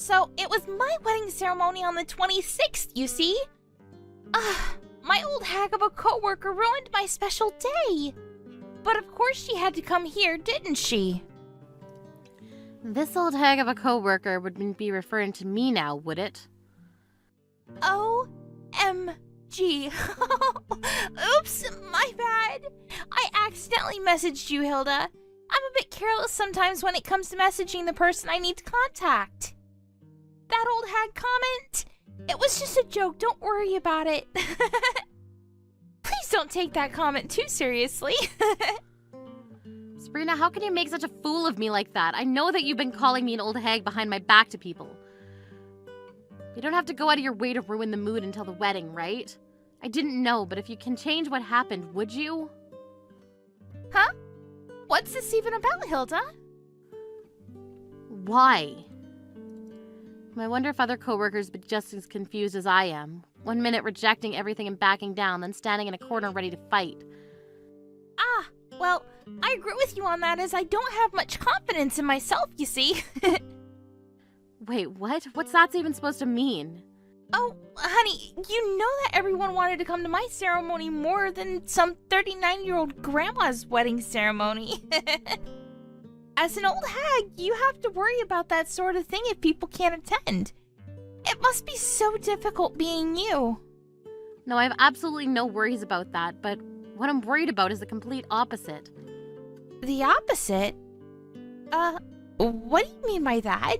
So, it was my wedding ceremony on the 26th, you see? My old hag of a coworker ruined my special day. But of course she had to come here, didn't she? This old hag of a coworker wouldn't be referring to me now, would it? OMG. Oops, my bad. I accidentally messaged you, Hilda. I'm a bit careless sometimes when it comes to messaging the person I need to contact. That old hag comment? It was just a joke, don't worry about it. Please don't take that comment too seriously. Sabrina, how can you make such a fool of me like that? I know that you've been calling me an old hag behind my back to people. You don't have to go out of your way to ruin the mood until the wedding, right? I didn't know, but if you can change what happened, would you? Huh? What's this even about, Hilda? Why? I wonder if other coworkers would be just as confused as I am. 1 minute rejecting everything and backing down, then standing in a corner ready to fight. Well, I agree with you on that as I don't have much confidence in myself, you see. Wait, what? What's that even supposed to mean? Oh, honey, you know that everyone wanted to come to my ceremony more than some 39-year-old grandma's wedding ceremony. As an old hag, you have to worry about that sort of thing if people can't attend. It must be so difficult being you. No, I have absolutely no worries about that, but what I'm worried about is the complete opposite. The opposite? What do you mean by that?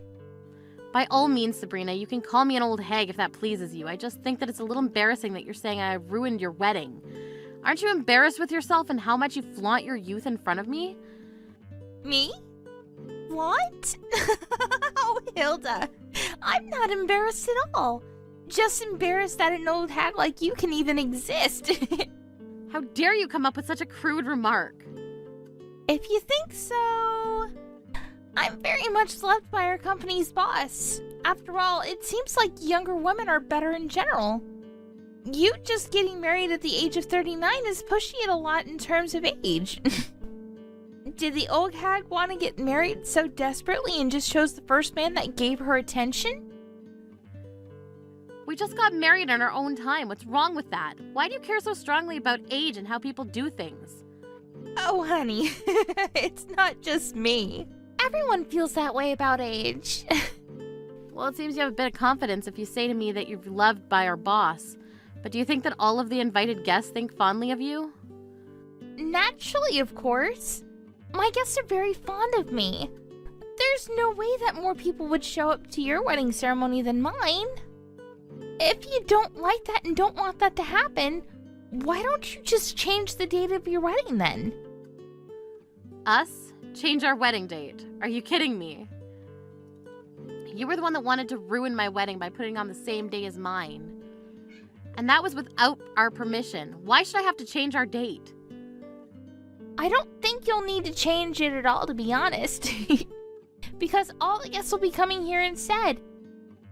By all means, Sabrina, you can call me an old hag if that pleases you. I just think that it's a little embarrassing that you're saying I ruined your wedding. Aren't you embarrassed with yourself and how much you flaunt your youth in front of me? Me? What? Oh, Hilda, I'm not embarrassed at all. Just embarrassed that an old hag like you can even exist. How dare you come up with such a crude remark? If you think so... I'm very much loved by our company's boss. After all, it seems like younger women are better in general. You just getting married at the age of 39 is pushing it a lot in terms of age. Did the old hag want to get married so desperately and just chose the first man that gave her attention? We just got married on our own time. What's wrong with that? Why do you care so strongly about age and how people do things? Oh, honey, it's not just me. Everyone feels that way about age. Well, it seems you have a bit of confidence if you say to me that you're loved by our boss. But do you think that all of the invited guests think fondly of you? Naturally, of course. My guests are very fond of me. There's no way that more people would show up to your wedding ceremony than mine. If you don't like that and don't want that to happen, why don't you just change the date of your wedding then? Us? Change our wedding date? Are you kidding me? You were the one that wanted to ruin my wedding by putting on the same day as mine. And that was without our permission. Why should I have to change our date? I don't think you'll need to change it at all, to be honest. Because all the guests will be coming here instead.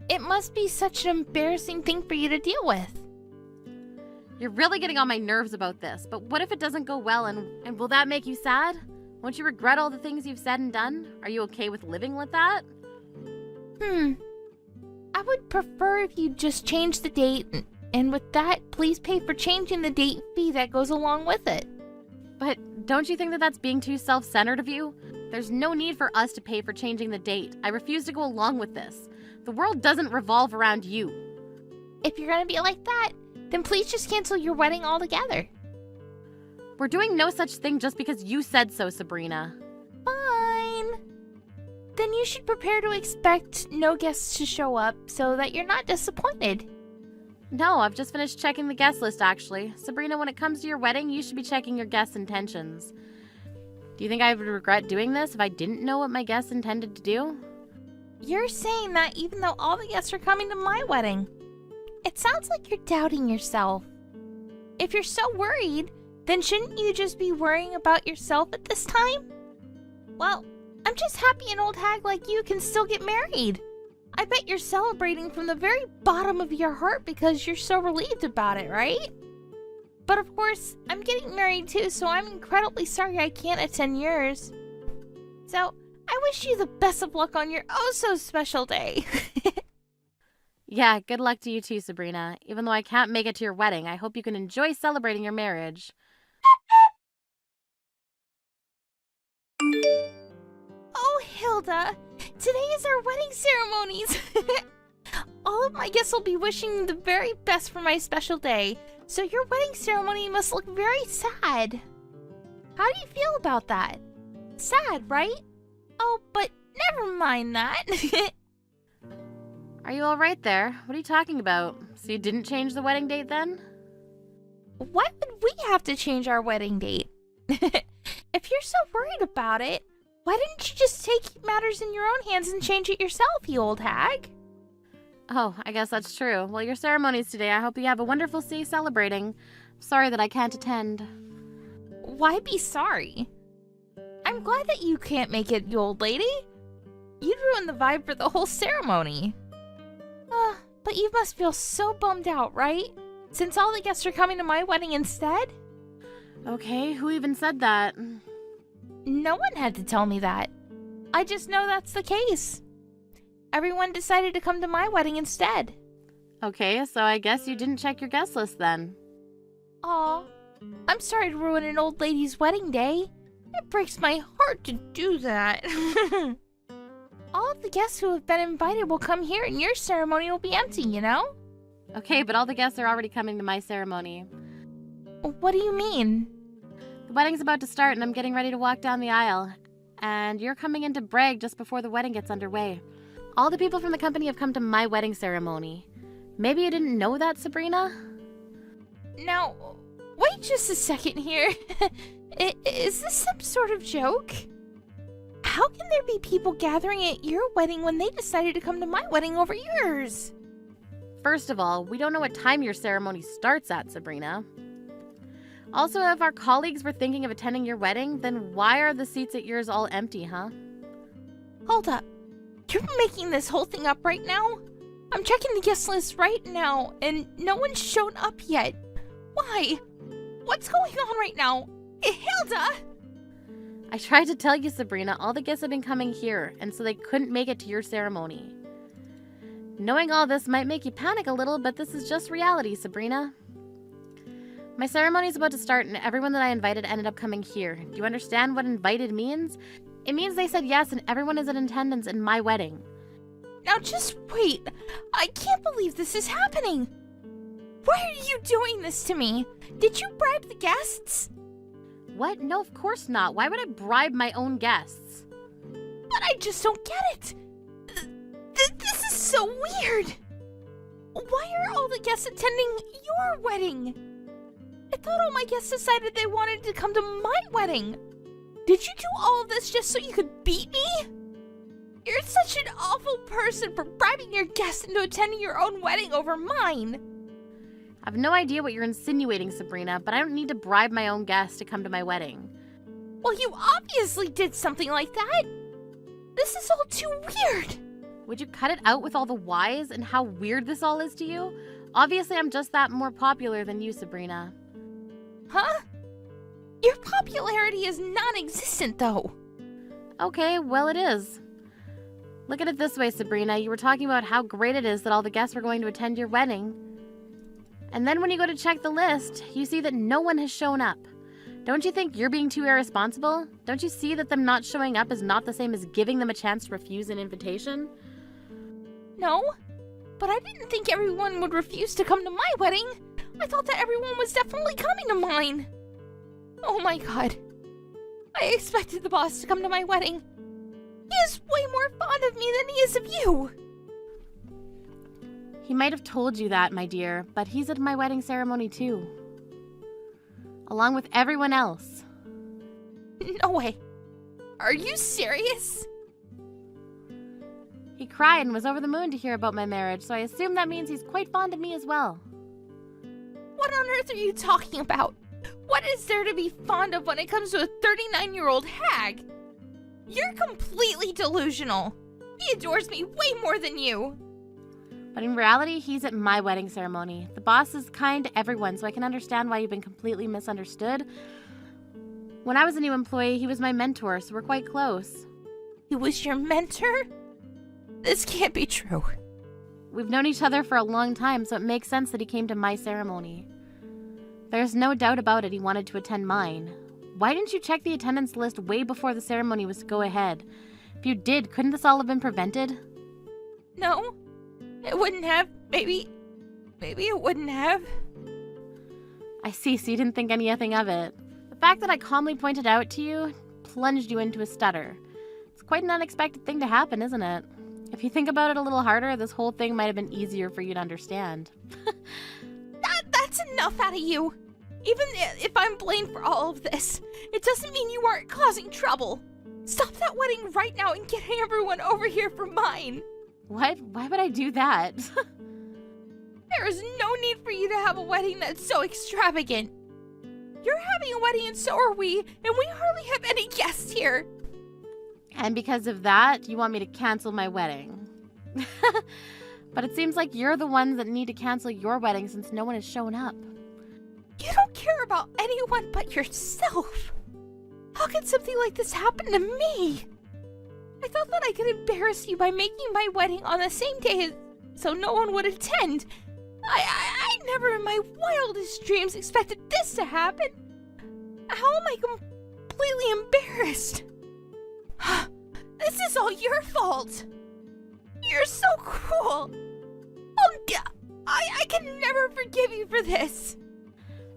It must be such an embarrassing thing for you to deal with. You're really getting on my nerves about this, but what if it doesn't go well and will that make you sad? Won't you regret all the things you've said and done? Are you okay with living with that? I would prefer if you just change the date, and with that, please pay for changing the date fee that goes along with it. But don't you think that that's being too self-centered of you? There's no need for us to pay for changing the date. I refuse to go along with this. The world doesn't revolve around you. If you're gonna be like that, then please just cancel your wedding altogether. We're doing no such thing just because you said so, Sabrina. Fine. Then you should prepare to expect no guests to show up so that you're not disappointed. No, I've just finished checking the guest list, actually. Sabrina, when it comes to your wedding, you should be checking your guests' intentions. Do you think I would regret doing this if I didn't know what my guests intended to do? You're saying that even though all the guests are coming to my wedding. It sounds like you're doubting yourself. If you're so worried, then shouldn't you just be worrying about yourself at this time? Well, I'm just happy an old hag like you can still get married. I bet you're celebrating from the very bottom of your heart because you're so relieved about it, right? But of course, I'm getting married too, so I'm incredibly sorry I can't attend yours. So, I wish you the best of luck on your oh-so-special day. Yeah, good luck to you too, Sabrina. Even though I can't make it to your wedding, I hope you can enjoy celebrating your marriage. Oh, Hilda, today is our wedding ceremonies. All of my guests will be wishing the very best for my special day, so your wedding ceremony must look very sad. How do you feel about that? Sad, right? Oh, but never mind that. Are you all right there? What are you talking about? So you didn't change the wedding date then? Why would we have to change our wedding date? If you're so worried about it, why didn't you just take matters in your own hands and change it yourself, you old hag? Oh, I guess that's true. Well, your ceremony's today. I hope you have a wonderful day celebrating. Sorry that I can't attend. Why be sorry? I'm glad that you can't make it, you old lady. You'd ruin the vibe for the whole ceremony. But you must feel so bummed out, right? Since all the guests are coming to my wedding instead? Okay, who even said that? No one had to tell me that. I just know that's the case. Everyone decided to come to my wedding instead. Okay, so I guess you didn't check your guest list then. Aw, I'm sorry to ruin an old lady's wedding day. It breaks my heart to do that. All of the guests who have been invited will come here and your ceremony will be empty, you know? Okay, but all the guests are already coming to my ceremony. What do you mean? The wedding's about to start and I'm getting ready to walk down the aisle. And you're coming in to brag just before the wedding gets underway. All the people from the company have come to my wedding ceremony. Maybe you didn't know that, Sabrina? Now, wait just a second here. Is this some sort of joke? How can there be people gathering at your wedding when they decided to come to my wedding over yours? First of all, we don't know what time your ceremony starts at, Sabrina. Also, if our colleagues were thinking of attending your wedding, then why are the seats at yours all empty, huh? Hold up. You're making this whole thing up right now? I'm checking the guest list right now, and no one's shown up yet. Why? What's going on right now? Hilda! I tried to tell you, Sabrina, all the guests have been coming here, and so they couldn't make it to your ceremony. Knowing all this might make you panic a little, but this is just reality, Sabrina. My ceremony's about to start, and everyone that I invited ended up coming here. Do you understand what invited means? It means they said yes, and everyone is in attendance in my wedding. Now just wait. I can't believe this is happening. Why are you doing this to me? Did you bribe the guests? What? No, of course not. Why would I bribe my own guests? But I just don't get it. This is so weird. Why are all the guests attending your wedding? I thought all my guests decided they wanted to come to my wedding. Did you do all of this just so you could beat me? You're such an awful person for bribing your guests into attending your own wedding over mine. I have no idea what you're insinuating, Sabrina, but I don't need to bribe my own guests to come to my wedding. Well, you obviously did something like that. This is all too weird. Would you cut it out with all the whys and how weird this all is to you? Obviously, I'm just that more popular than you, Sabrina. Huh? Your popularity is non-existent, though. Okay, well it is. Look at it this way, Sabrina. You were talking about how great it is that all the guests were going to attend your wedding. And then when you go to check the list, you see that no one has shown up. Don't you think you're being too irresponsible? Don't you see that them not showing up is not the same as giving them a chance to refuse an invitation? No, but I didn't think everyone would refuse to come to my wedding. I thought that everyone was definitely coming to mine. Oh my god. I expected the boss to come to my wedding. He is way more fond of me than he is of you. He might have told you that, my dear, but he's at my wedding ceremony too. Along with everyone else. No way. Are you serious? He cried and was over the moon to hear about my marriage, so I assume that means he's quite fond of me as well. What on earth are you talking about? What is there to be fond of when it comes to a 39-year-old hag? You're completely delusional. He adores me way more than you. But in reality, he's at my wedding ceremony. The boss is kind to everyone, so I can understand why you've been completely misunderstood. When I was a new employee, he was my mentor, so we're quite close. He was your mentor? This can't be true. We've known each other for a long time, so it makes sense that he came to my ceremony. There's no doubt about it, he wanted to attend mine. Why didn't you check the attendance list way before the ceremony was to go ahead? If you did, couldn't this all have been prevented? No, it wouldn't have. Maybe it wouldn't have. I see, so you didn't think anything of it. The fact that I calmly pointed out to you plunged you into a stutter. It's quite an unexpected thing to happen, isn't it? If you think about it a little harder, this whole thing might have been easier for you to understand. That's enough out of you. Even if I'm blamed for all of this, it doesn't mean you aren't causing trouble. Stop that wedding right now and get everyone over here for mine. What? Why would I do that? There is no need for you to have a wedding that's so extravagant. You're having a wedding and so are we, and we hardly have any guests here. And because of that, you want me to cancel my wedding. But it seems like you're the ones that need to cancel your wedding since no one has shown up. You don't care about anyone but yourself. How could something like this happen to me? I thought that I could embarrass you by making my wedding on the same day so no one would attend. I never in my wildest dreams expected this to happen. How am I completely embarrassed? This is all your fault. You're so cruel. I can never forgive you for this.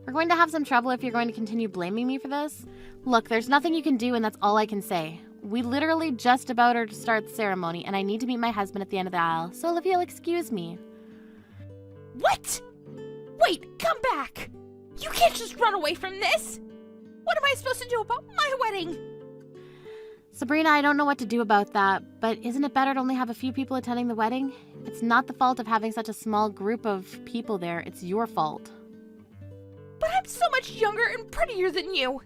We're going to have some trouble if you're going to continue blaming me for this. Look, there's nothing you can do, and that's all I can say. We literally just about are to start the ceremony, and I need to meet my husband at the end of the aisle, so if you'll excuse me. What? Wait, come back! You can't just run away from this! What am I supposed to do about my wedding? Sabrina, I don't know what to do about that, but isn't it better to only have a few people attending the wedding? It's not the fault of having such a small group of people there, it's your fault. But I'm so much younger and prettier than you.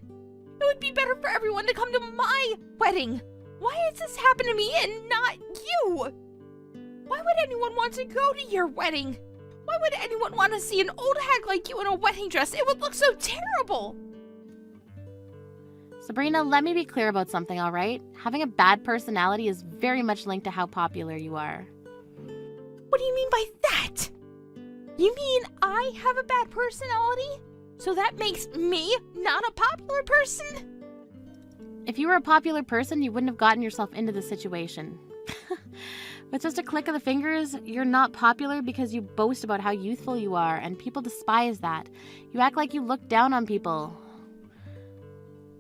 It would be better for everyone to come to my wedding. Why has this happened to me and not you? Why would anyone want to go to your wedding? Why would anyone want to see an old hag like you in a wedding dress? It would look so terrible. Sabrina, let me be clear about something, all right? Having a bad personality is very much linked to how popular you are. What do you mean by that? You mean I have a bad personality? So that makes me not a popular person? If you were a popular person, you wouldn't have gotten yourself into this situation. With just a click of the fingers, you're not popular because you boast about how youthful you are, and people despise that. You act like you look down on people.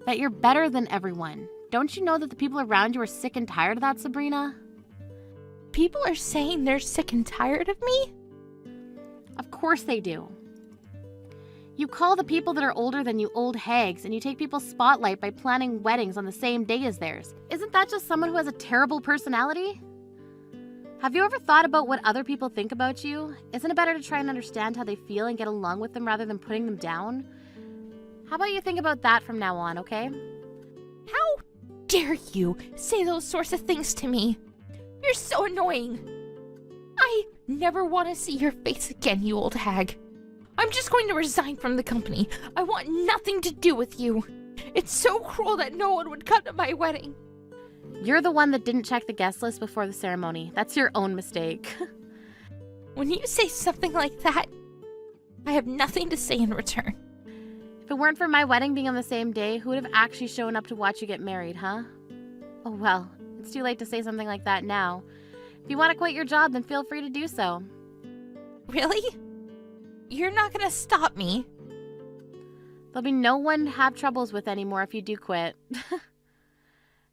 That you're better than everyone. Don't you know that the people around you are sick and tired of that, Sabrina? People are saying they're sick and tired of me? Of course they do. You call the people that are older than you old hags, and you take people's spotlight by planning weddings on the same day as theirs. Isn't that just someone who has a terrible personality? Have you ever thought about what other people think about you? Isn't it better to try and understand how they feel and get along with them rather than putting them down? How about you think about that from now on, okay? How dare you say those sorts of things to me? You're so annoying. I never want to see your face again, you old hag. I'm just going to resign from the company. I want nothing to do with you. It's so cruel that no one would come to my wedding. You're the one that didn't check the guest list before the ceremony. That's your own mistake. When you say something like that, I have nothing to say in return. If it weren't for my wedding being on the same day, who would have actually shown up to watch you get married, huh? Oh well, it's too late to say something like that now. If you want to quit your job, then feel free to do so. Really? You're not gonna stop me? There'll be no one to have troubles with anymore if you do quit.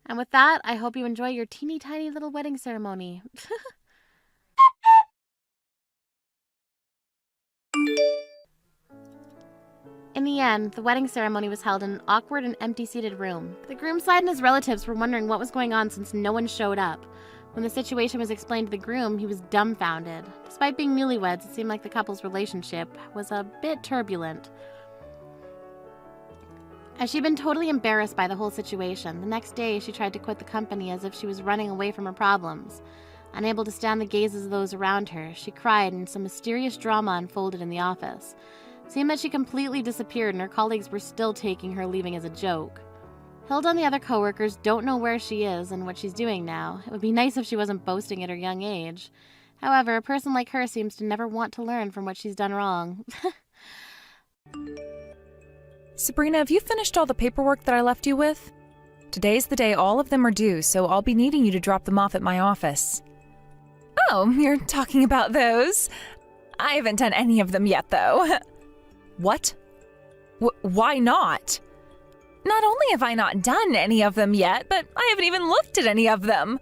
And with that, I hope you enjoy your teeny tiny little wedding ceremony. In the end, the wedding ceremony was held in an awkward and empty-seated room. The groom's side and his relatives were wondering what was going on since no one showed up. When the situation was explained to the groom, he was dumbfounded. Despite being newlyweds, it seemed like the couple's relationship was a bit turbulent. As she'd been totally embarrassed by the whole situation, the next day she tried to quit the company as if she was running away from her problems. Unable to stand the gazes of those around her, she cried and some mysterious drama unfolded in the office. It seemed that she completely disappeared and her colleagues were still taking her leaving as a joke. Hilda and the other coworkers don't know where she is and what she's doing now. It would be nice if she wasn't boasting at her young age. However, a person like her seems to never want to learn from what she's done wrong. Sabrina, have you finished all the paperwork that I left you with? Today's the day all of them are due, so I'll be needing you to drop them off at my office. Oh, you're talking about those? I haven't done any of them yet, though. What? Why not? Not only have I not done any of them yet, but I haven't even looked at any of them.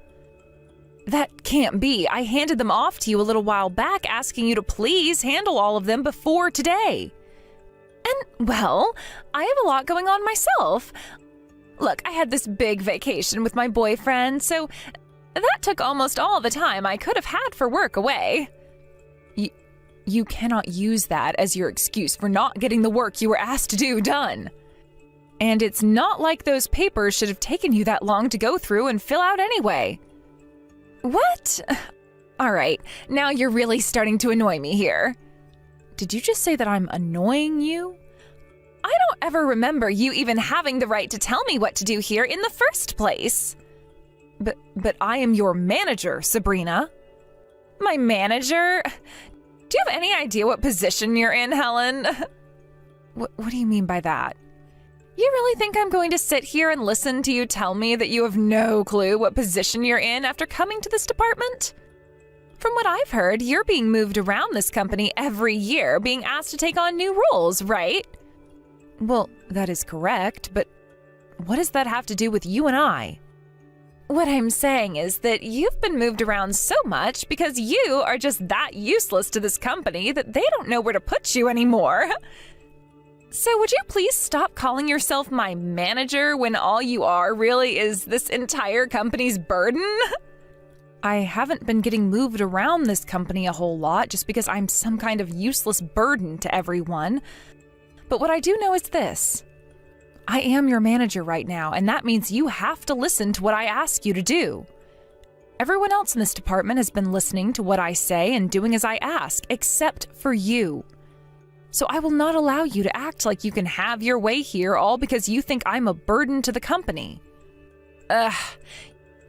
That can't be. I handed them off to you a little while back, asking you to please handle all of them before today. And, well, I have a lot going on myself. Look, I had this big vacation with my boyfriend, so that took almost all the time I could have had for work away. You cannot use that as your excuse for not getting the work you were asked to do done. And it's not like those papers should have taken you that long to go through and fill out anyway. What? All right, now you're really starting to annoy me here. Did you just say that I'm annoying you? I don't ever remember you even having the right to tell me what to do here in the first place. But I am your manager, Sabrina. My manager? Do you have any idea what position you're in, Helen? What do you mean by that? You really think I'm going to sit here and listen to you tell me that you have no clue what position you're in after coming to this department? From what I've heard, you're being moved around this company every year, being asked to take on new roles, right? Well, that is correct, but what does that have to do with you and I? What I'm saying is that you've been moved around so much because you are just that useless to this company that they don't know where to put you anymore. So would you please stop calling yourself my manager when all you are really is this entire company's burden? I haven't been getting moved around this company a whole lot just because I'm some kind of useless burden to everyone. But what I do know is this. I am your manager right now, and that means you have to listen to what I ask you to do. Everyone else in this department has been listening to what I say and doing as I ask, except for you. So I will not allow you to act like you can have your way here all because you think I'm a burden to the company. Ugh,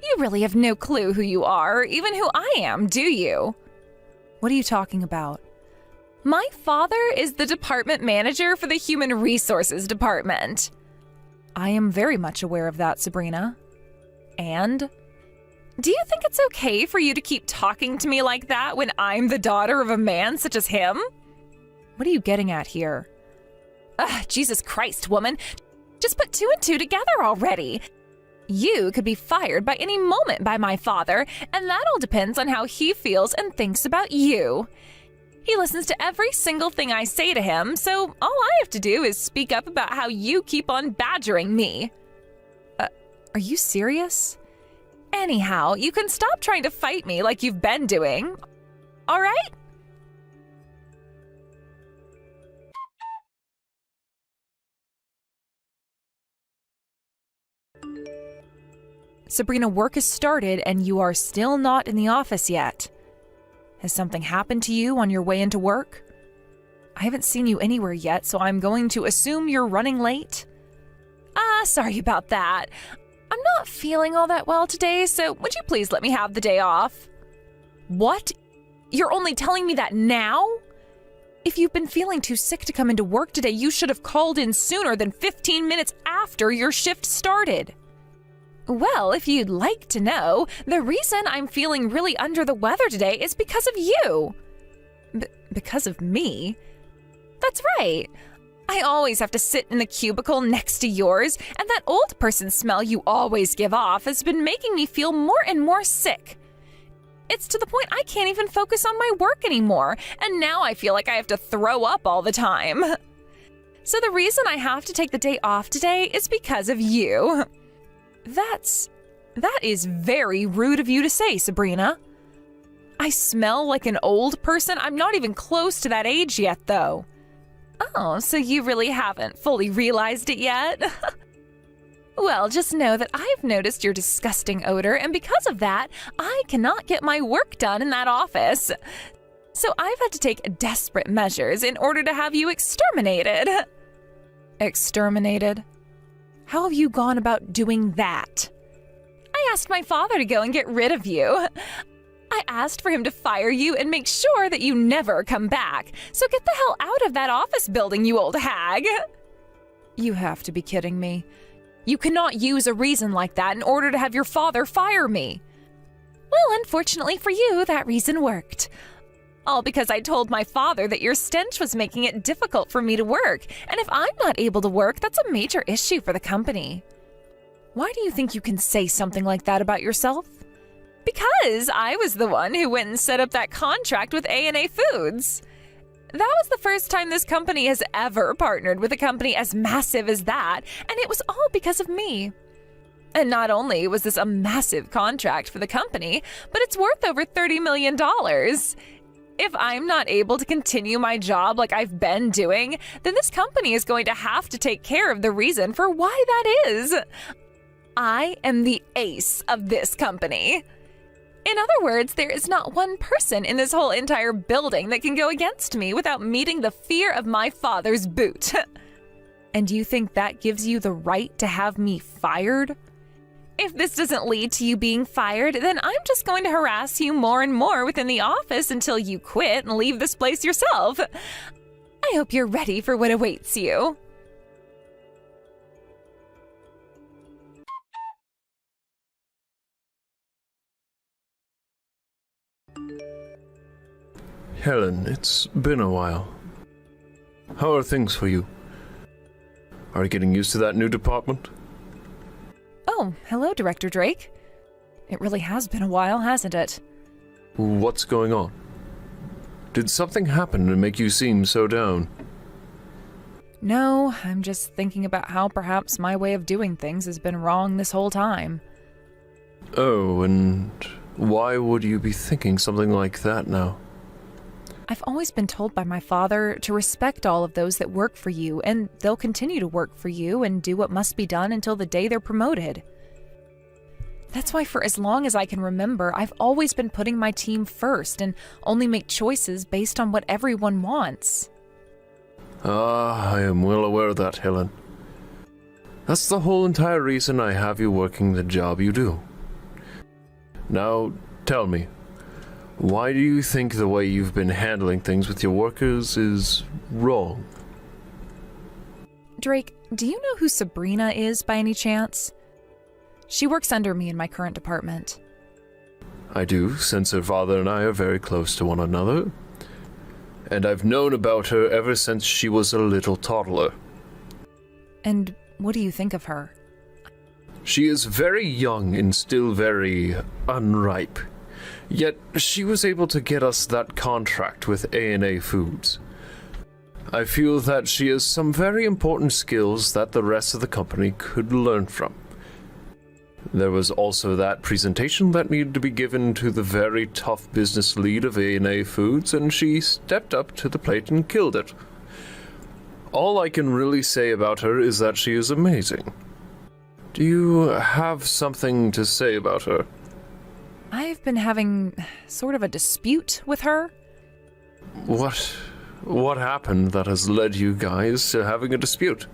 you really have no clue who you are, or even who I am, do you? What are you talking about? My father is the department manager for the Human Resources Department. I am very much aware of that, Sabrina. And? Do you think it's okay for you to keep talking to me like that when I'm the daughter of a man such as him? What are you getting at here? Ugh, Jesus Christ, woman. Just put two and two together already. You could be fired by any moment by my father, and that all depends on how he feels and thinks about you. He listens to every single thing I say to him, so all I have to do is speak up about how you keep on badgering me. Are you serious? Anyhow, you can stop trying to fight me like you've been doing. All right? Sabrina, work has started and you are still not in the office yet. Has something happened to you on your way into work? I haven't seen you anywhere yet, so I'm going to assume you're running late. Sorry about that. I'm not feeling all that well today, so would you please let me have the day off? What? You're only telling me that now? If you've been feeling too sick to come into work today, you should have called in sooner than 15 minutes after your shift started. Well, if you'd like to know, the reason I'm feeling really under the weather today is because of you. Because of me? That's right. I always have to sit in the cubicle next to yours, and that old person smell you always give off has been making me feel more and more sick. It's to the point I can't even focus on my work anymore, and now I feel like I have to throw up all the time. So the reason I have to take the day off today is because of you. That is very rude of you to say, Sabrina. I smell like an old person? I'm not even close to that age yet, though. Oh, so you really haven't fully realized it yet? Well, just know that I've noticed your disgusting odor, and because of that, I cannot get my work done in that office. So I've had to take desperate measures in order to have you exterminated. Exterminated? How have you gone about doing that? I asked my father to go and get rid of you. I asked for him to fire you and make sure that you never come back. So get the hell out of that office building, you old hag. You have to be kidding me. You cannot use a reason like that in order to have your father fire me. Well, unfortunately for you, that reason worked. All because I told my father that your stench was making it difficult for me to work, and if I'm not able to work, that's a major issue for the company. Why do you think you can say something like that about yourself? Because I was the one who went and set up that contract with A&A Foods. That was the first time this company has ever partnered with a company as massive as that, and it was all because of me. And not only was this a massive contract for the company, but it's worth over $30 million. If I'm not able to continue my job like I've been doing, then this company is going to have to take care of the reason for why that is. I am the ace of this company. In other words, there is not one person in this whole entire building that can go against me without meeting the fear of my father's boot. And you think that gives you the right to have me fired? If this doesn't lead to you being fired, then I'm just going to harass you more and more within the office until you quit and leave this place yourself. I hope you're ready for what awaits you. Helen, it's been a while. How are things for you? Are you getting used to that new department? Oh, hello, Director Drake. It really has been a while, hasn't it? What's going on? Did something happen to make you seem so down? No, I'm just thinking about how perhaps my way of doing things has been wrong this whole time. Oh, and why would you be thinking something like that now? I've always been told by my father to respect all of those that work for you, and they'll continue to work for you and do what must be done until the day they're promoted. That's why for as long as I can remember, I've always been putting my team first and only make choices based on what everyone wants. I am well aware of that, Helen. That's the whole entire reason I have you working the job you do. Now, tell me, why do you think the way you've been handling things with your workers is wrong? Drake, do you know who Sabrina is by any chance? She works under me in my current department. I do, since her father and I are very close to one another. And I've known about her ever since she was a little toddler. And what do you think of her? She is very young and still very unripe. Yet she was able to get us that contract with A&A Foods. I feel that she has some very important skills that the rest of the company could learn from. There was also that presentation that needed to be given to the very tough business lead of A&A Foods, and she stepped up to the plate and killed it. All I can really say about her is that she is amazing. Do you have something to say about her? I've been having sort of a dispute with her. What happened that has led you guys to having a dispute?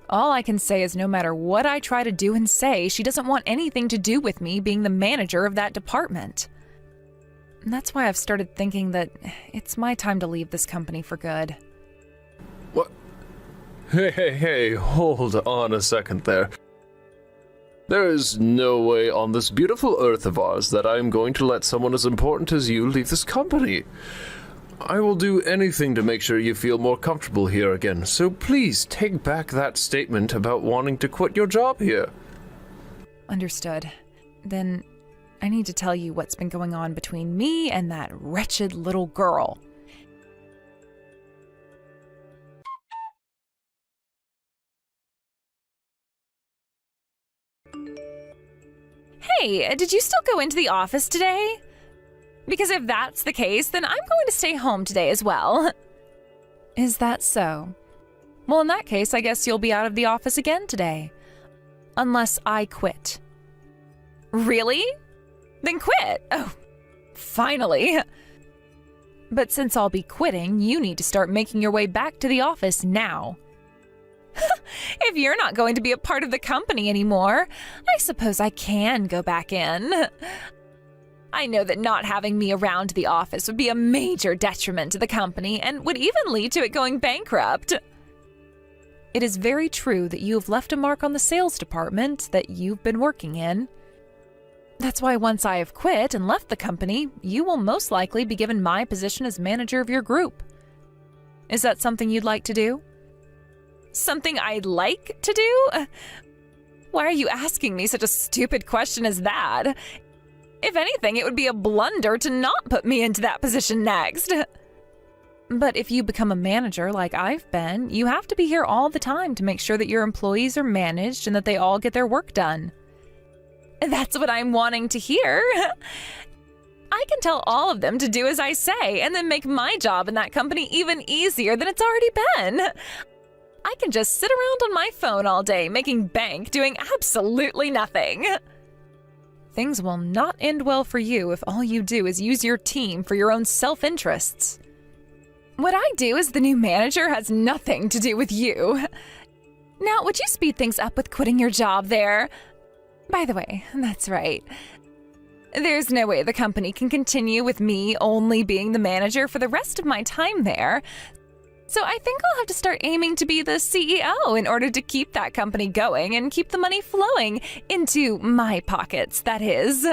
All I can say is no matter what I try to do and say, she doesn't want anything to do with me being the manager of that department. And that's why I've started thinking that it's my time to leave this company for good. What? Hey, hold on a second there. There is no way on this beautiful earth of ours that I am going to let someone as important as you leave this company. I will do anything to make sure you feel more comfortable here again, so please take back that statement about wanting to quit your job here. Understood. Then I need to tell you what's been going on between me and that wretched little girl. Hey, did you still go into the office today? Because if that's the case, then I'm going to stay home today as well. Is that so? Well, in that case, I guess you'll be out of the office again today. Unless I quit. Really? Then quit. Oh, finally. But since I'll be quitting, you need to start making your way back to the office now. If you're not going to be a part of the company anymore, I suppose I can go back in. I know that not having me around the office would be a major detriment to the company and would even lead to it going bankrupt. It is very true that you have left a mark on the sales department that you've been working in. That's why once I have quit and left the company, you will most likely be given my position as manager of your group. Is that something you'd like to do? Something I'd like to do? Why are you asking me such a stupid question as that? If anything, it would be a blunder to not put me into that position next. But if you become a manager like I've been, you have to be here all the time to make sure that your employees are managed and that they all get their work done. That's what I'm wanting to hear. I can tell all of them to do as I say and then make my job in that company even easier than it's already been. I can just sit around on my phone all day making bank doing absolutely nothing. Things will not end well for you if all you do is use your team for your own self-interests. What I do as the new manager has nothing to do with you. Now, would you speed things up with quitting your job there? By the way, that's right. There's no way the company can continue with me only being the manager for the rest of my time there. So I think I'll have to start aiming to be the CEO in order to keep that company going and keep the money flowing into my pockets, that is.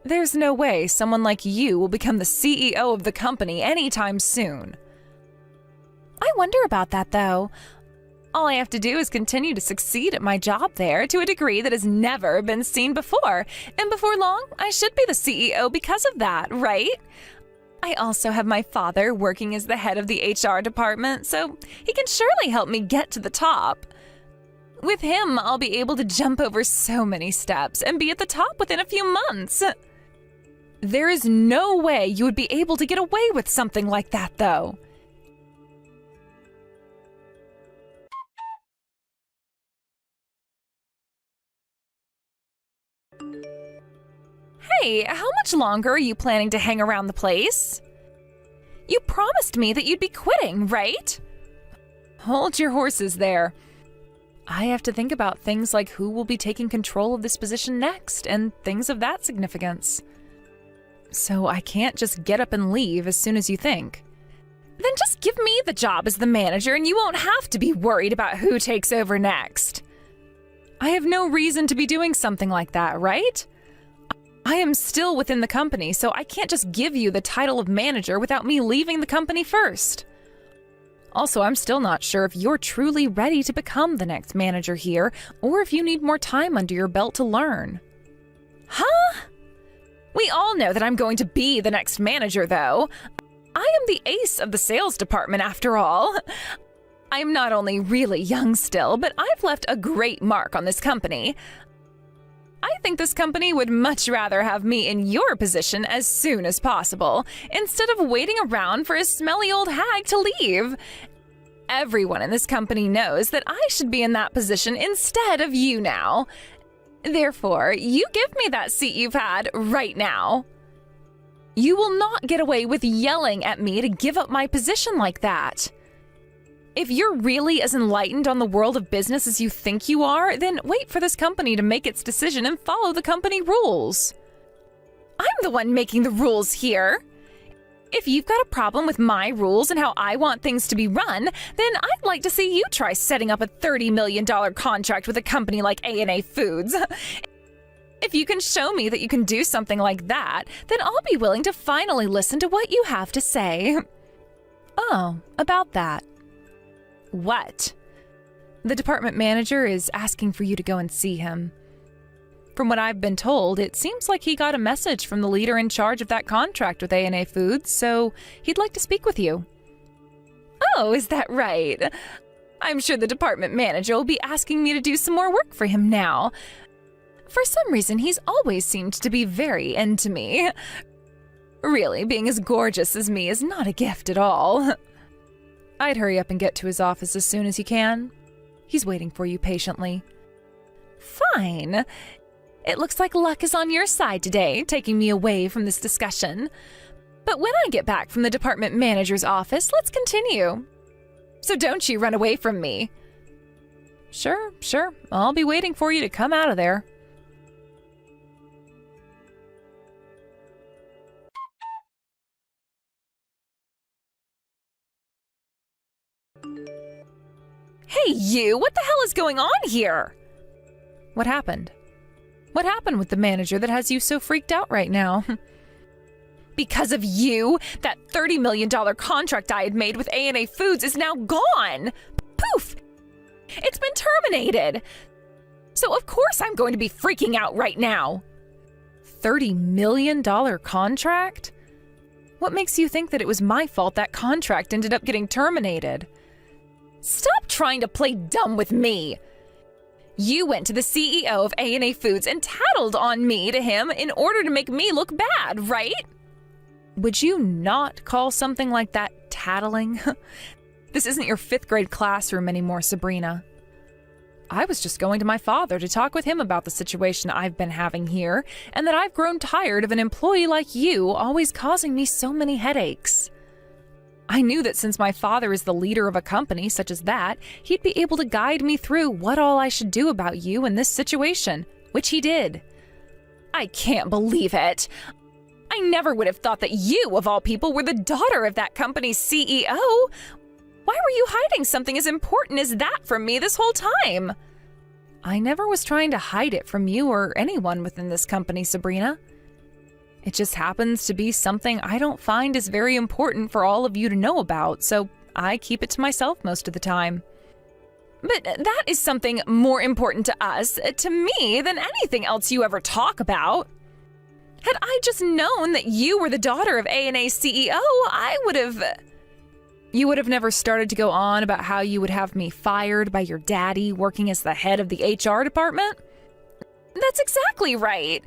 There's no way someone like you will become the CEO of the company anytime soon. I wonder about that, though. All I have to do is continue to succeed at my job there to a degree that has never been seen before. And before long, I should be the CEO because of that, right? I also have my father working as the head of the HR department, so he can surely help me get to the top. With him, I'll be able to jump over so many steps and be at the top within a few months. There is no way you would be able to get away with something like that, though. Hey, how much longer are you planning to hang around the place? You promised me that you'd be quitting, right? Hold your horses there. I have to think about things like who will be taking control of this position next and things of that significance. So I can't just get up and leave as soon as you think. Then just give me the job as the manager and you won't have to be worried about who takes over next. I have no reason to be doing something like that, right? I am still within the company, so I can't just give you the title of manager without me leaving the company first. Also, I'm still not sure if you're truly ready to become the next manager here, or if you need more time under your belt to learn. Huh? We all know that I'm going to be the next manager, though. I am the ace of the sales department, after all. I'm not only really young still, but I've left a great mark on this company. I think this company would much rather have me in your position as soon as possible, instead of waiting around for a smelly old hag to leave. Everyone in this company knows that I should be in that position instead of you now. Therefore, you give me that seat you've had right now. You will not get away with yelling at me to give up my position like that. If you're really as enlightened on the world of business as you think you are, then wait for this company to make its decision and follow the company rules. I'm the one making the rules here. If you've got a problem with my rules and how I want things to be run, then I'd like to see you try setting up a $30 million contract with a company like A&A Foods. If you can show me that you can do something like that, then I'll be willing to finally listen to what you have to say. Oh, about that. What? The department manager is asking for you to go and see him. From what I've been told, it seems like he got a message from the leader in charge of that contract with A&A Foods, so he'd like to speak with you. Oh, is that right? I'm sure the department manager will be asking me to do some more work for him now. For some reason, he's always seemed to be very into me. Really, being as gorgeous as me is not a gift at all. I'd hurry up and get to his office as soon as you can. He's waiting for you patiently. Fine. It looks like luck is on your side today, taking me away from this discussion. But when I get back from the department manager's office, let's continue. So don't you run away from me. Sure. I'll be waiting for you to come out of there. Hey, you! What the hell is going on here? What happened? What happened with the manager that has you so freaked out right now? Because of you, that $30 million contract I had made with A&A Foods is now gone! Poof! It's been terminated! So of course I'm going to be freaking out right now! $30 million contract? What makes you think that it was my fault that contract ended up getting terminated? Stop trying to play dumb with me! You went to the CEO of A&A Foods and tattled on me to him in order to make me look bad, right? Would you not call something like that tattling? This isn't your 5th grade classroom anymore, Sabrina. I was just going to my father to talk with him about the situation I've been having here, and that I've grown tired of an employee like you always causing me so many headaches. I knew that since my father is the leader of a company such as that, he'd be able to guide me through what all I should do about you in this situation, which he did. I can't believe it. I never would have thought that you, of all people, were the daughter of that company's CEO. Why were you hiding something as important as that from me this whole time? I never was trying to hide it from you or anyone within this company, Sabrina. It just happens to be something I don't find is very important for all of you to know about, so I keep it to myself most of the time. But that is something more important to us, to me, than anything else you ever talk about. Had I just known that you were the daughter of A&A CEO, You would have never started to go on about how you would have me fired by your daddy working as the head of the HR department? That's exactly right.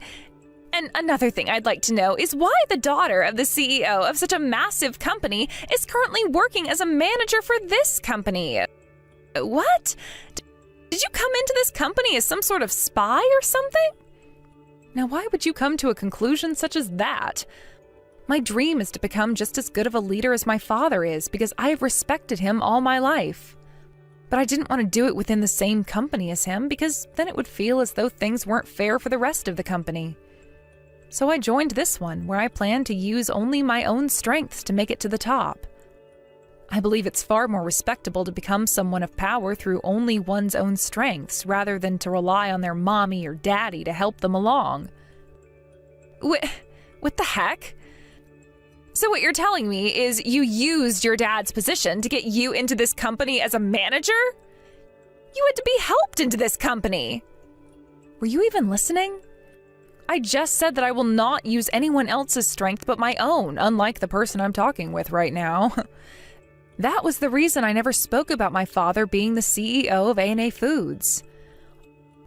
And another thing I'd like to know is why the daughter of the CEO of such a massive company is currently working as a manager for this company. What? Did you come into this company as some sort of spy or something? Now, why would you come to a conclusion such as that? My dream is to become just as good of a leader as my father is because I have respected him all my life. But I didn't want to do it within the same company as him because then it would feel as though things weren't fair for the rest of the company. So I joined this one, where I plan to use only my own strengths to make it to the top. I believe it's far more respectable to become someone of power through only one's own strengths, rather than to rely on their mommy or daddy to help them along. What the heck? So what you're telling me is you used your dad's position to get you into this company as a manager? You had to be helped into this company. Were you even listening? I just said that I will not use anyone else's strength but my own, unlike the person I'm talking with right now. That was the reason I never spoke about my father being the CEO of A&A Foods.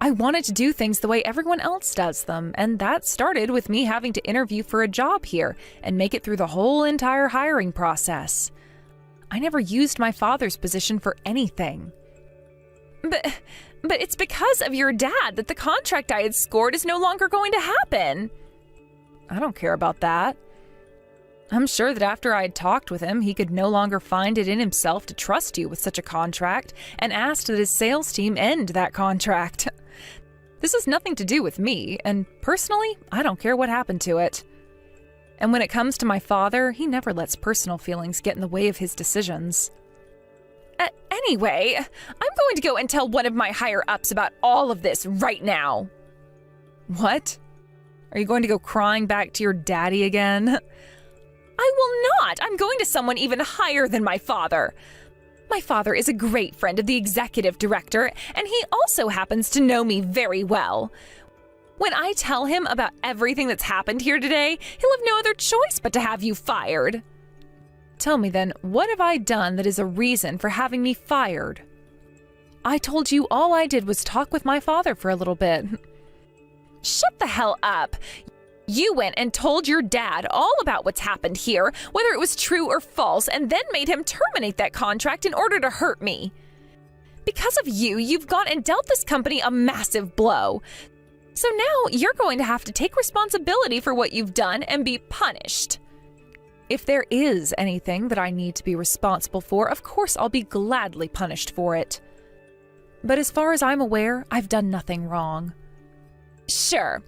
I wanted to do things the way everyone else does them, and that started with me having to interview for a job here and make it through the whole entire hiring process. I never used my father's position for anything. But it's because of your dad that the contract I had scored is no longer going to happen. I don't care about that. I'm sure that after I had talked with him, he could no longer find it in himself to trust you with such a contract and asked that his sales team end that contract. This has nothing to do with me, and personally, I don't care what happened to it. And when it comes to my father, he never lets personal feelings get in the way of his decisions. Anyway, I'm going to go and tell one of my higher-ups about all of this right now. What? Are you going to go crying back to your daddy again? I will not! I'm going to someone even higher than my father. My father is a great friend of the executive director, and he also happens to know me very well. When I tell him about everything that's happened here today, he'll have no other choice but to have you fired. Tell me then, what have I done that is a reason for having me fired? I told you all I did was talk with my father for a little bit. Shut the hell up! You went and told your dad all about what's happened here, whether it was true or false, and then made him terminate that contract in order to hurt me. Because of you, you've gone and dealt this company a massive blow. So now you're going to have to take responsibility for what you've done and be punished. If there is anything that I need to be responsible for, of course I'll be gladly punished for it. But as far as I'm aware, I've done nothing wrong. Sure,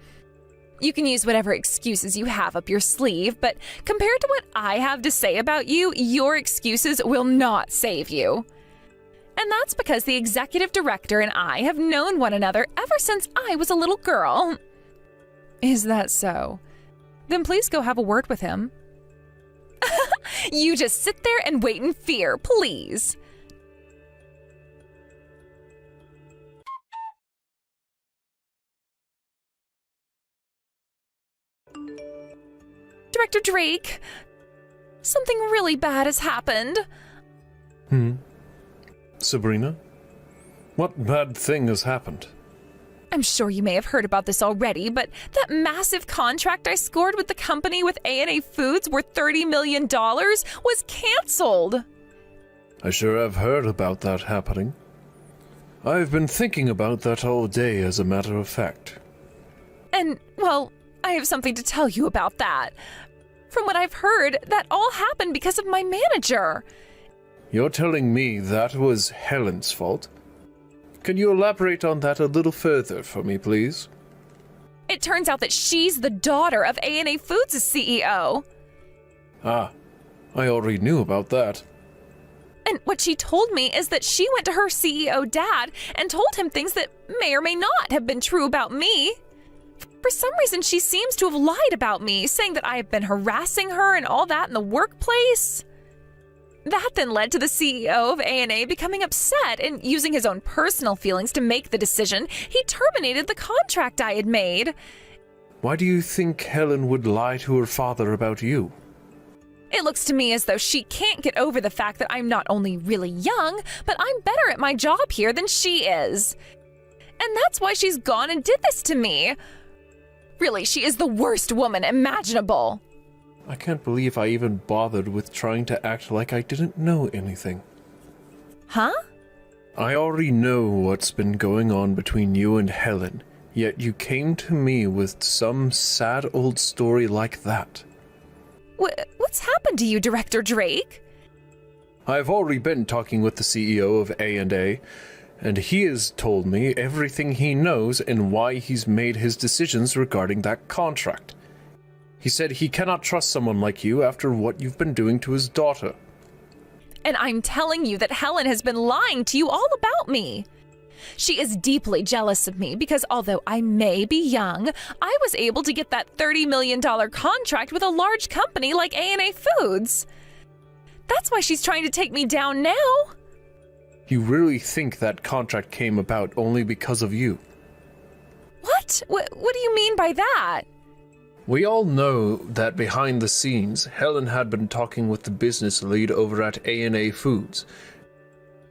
you can use whatever excuses you have up your sleeve, but compared to what I have to say about you, your excuses will not save you. And that's because the executive director and I have known one another ever since I was a little girl. Is that so? Then please go have a word with him. You just sit there and wait in fear, please. Director Drake, something really bad has happened. Sabrina? What bad thing has happened? I'm sure you may have heard about this already, but that massive contract I scored with the company with A&A Foods worth $30 million was canceled. I sure have heard about that happening. I've been thinking about that all day, as a matter of fact. And, well, I have something to tell you about that. From what I've heard, that all happened because of my manager. You're telling me that was Helen's fault? Can you elaborate on that a little further for me, please? It turns out that she's the daughter of A&A Foods' CEO. Ah, I already knew about that. And what she told me is that she went to her CEO dad and told him things that may or may not have been true about me. For some reason, she seems to have lied about me, saying that I have been harassing her and all that in the workplace. That then led to the CEO of A&A becoming upset and using his own personal feelings to make the decision. He terminated the contract I had made. Why do you think Helen would lie to her father about you? It looks to me as though she can't get over the fact that I'm not only really young, but I'm better at my job here than she is. And that's why she's gone and did this to me. Really, she is the worst woman imaginable. I can't believe I even bothered with trying to act like I didn't know anything. Huh? I already know what's been going on between you and Helen, yet you came to me with some sad old story like that. What's happened to you, Director Drake? I've already been talking with the CEO of A&A, and he has told me everything he knows and why he's made his decisions regarding that contract. He said he cannot trust someone like you after what you've been doing to his daughter. And I'm telling you that Helen has been lying to you all about me. She is deeply jealous of me because although I may be young, I was able to get that $30 million contract with a large company like A&A Foods. That's why she's trying to take me down now. You really think that contract came about only because of you? What? What do you mean by that? We all know that behind the scenes, Helen had been talking with the business lead over at A&A Foods,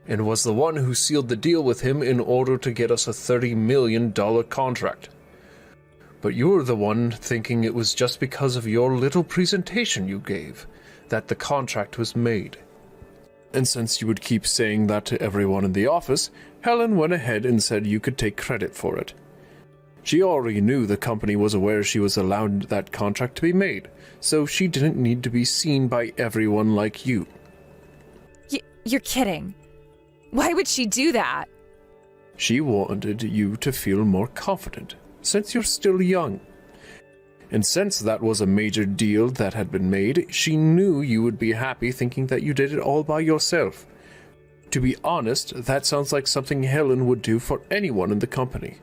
and was the one who sealed the deal with him in order to get us a $30 million contract. But you're the one thinking it was just because of your little presentation you gave that the contract was made. And since you would keep saying that to everyone in the office, Helen went ahead and said you could take credit for it. She already knew the company was aware she was allowed that contract to be made, so she didn't need to be seen by everyone like you. You're kidding. Why would she do that? She wanted you to feel more confident, since you're still young. And since that was a major deal that had been made, she knew you would be happy thinking that you did it all by yourself. To be honest, that sounds like something Helen would do for anyone in the company.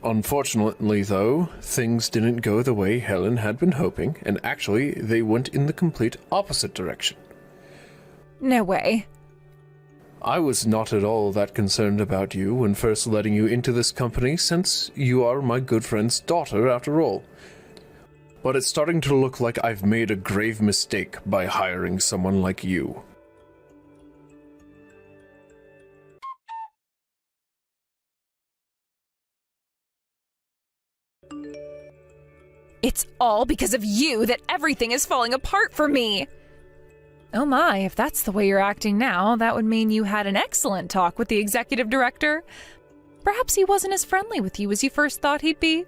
Unfortunately, though, things didn't go the way Helen had been hoping, and actually, they went in the complete opposite direction. No way. I was not at all that concerned about you when first letting you into this company, since you are my good friend's daughter after all. But it's starting to look like I've made a grave mistake by hiring someone like you. It's all because of you that everything is falling apart for me. Oh my, if that's the way you're acting now, that would mean you had an excellent talk with the executive director. Perhaps he wasn't as friendly with you as you first thought he'd be.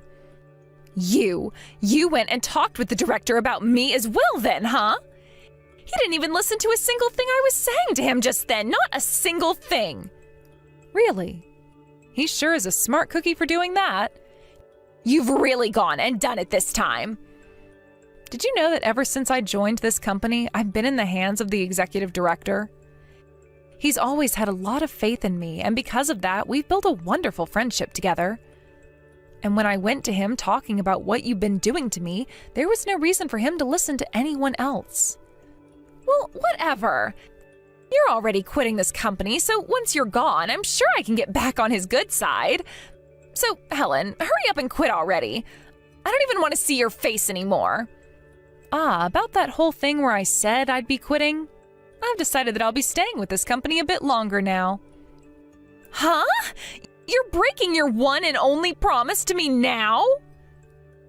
You went and talked with the director about me as well then, huh? He didn't even listen to a single thing I was saying to him just then, not a single thing. Really? He sure is a smart cookie for doing that. You've really gone and done it this time. Did you know that ever since I joined this company, I've been in the hands of the executive director? He's always had a lot of faith in me, and because of that, we've built a wonderful friendship together. And when I went to him talking about what you've been doing to me, there was no reason for him to listen to anyone else. Well, whatever. You're already quitting this company, so once you're gone, I'm sure I can get back on his good side. So, Helen, hurry up and quit already. I don't even want to see your face anymore. About that whole thing where I said I'd be quitting, I've decided that I'll be staying with this company a bit longer now. Huh? You're breaking your one and only promise to me now?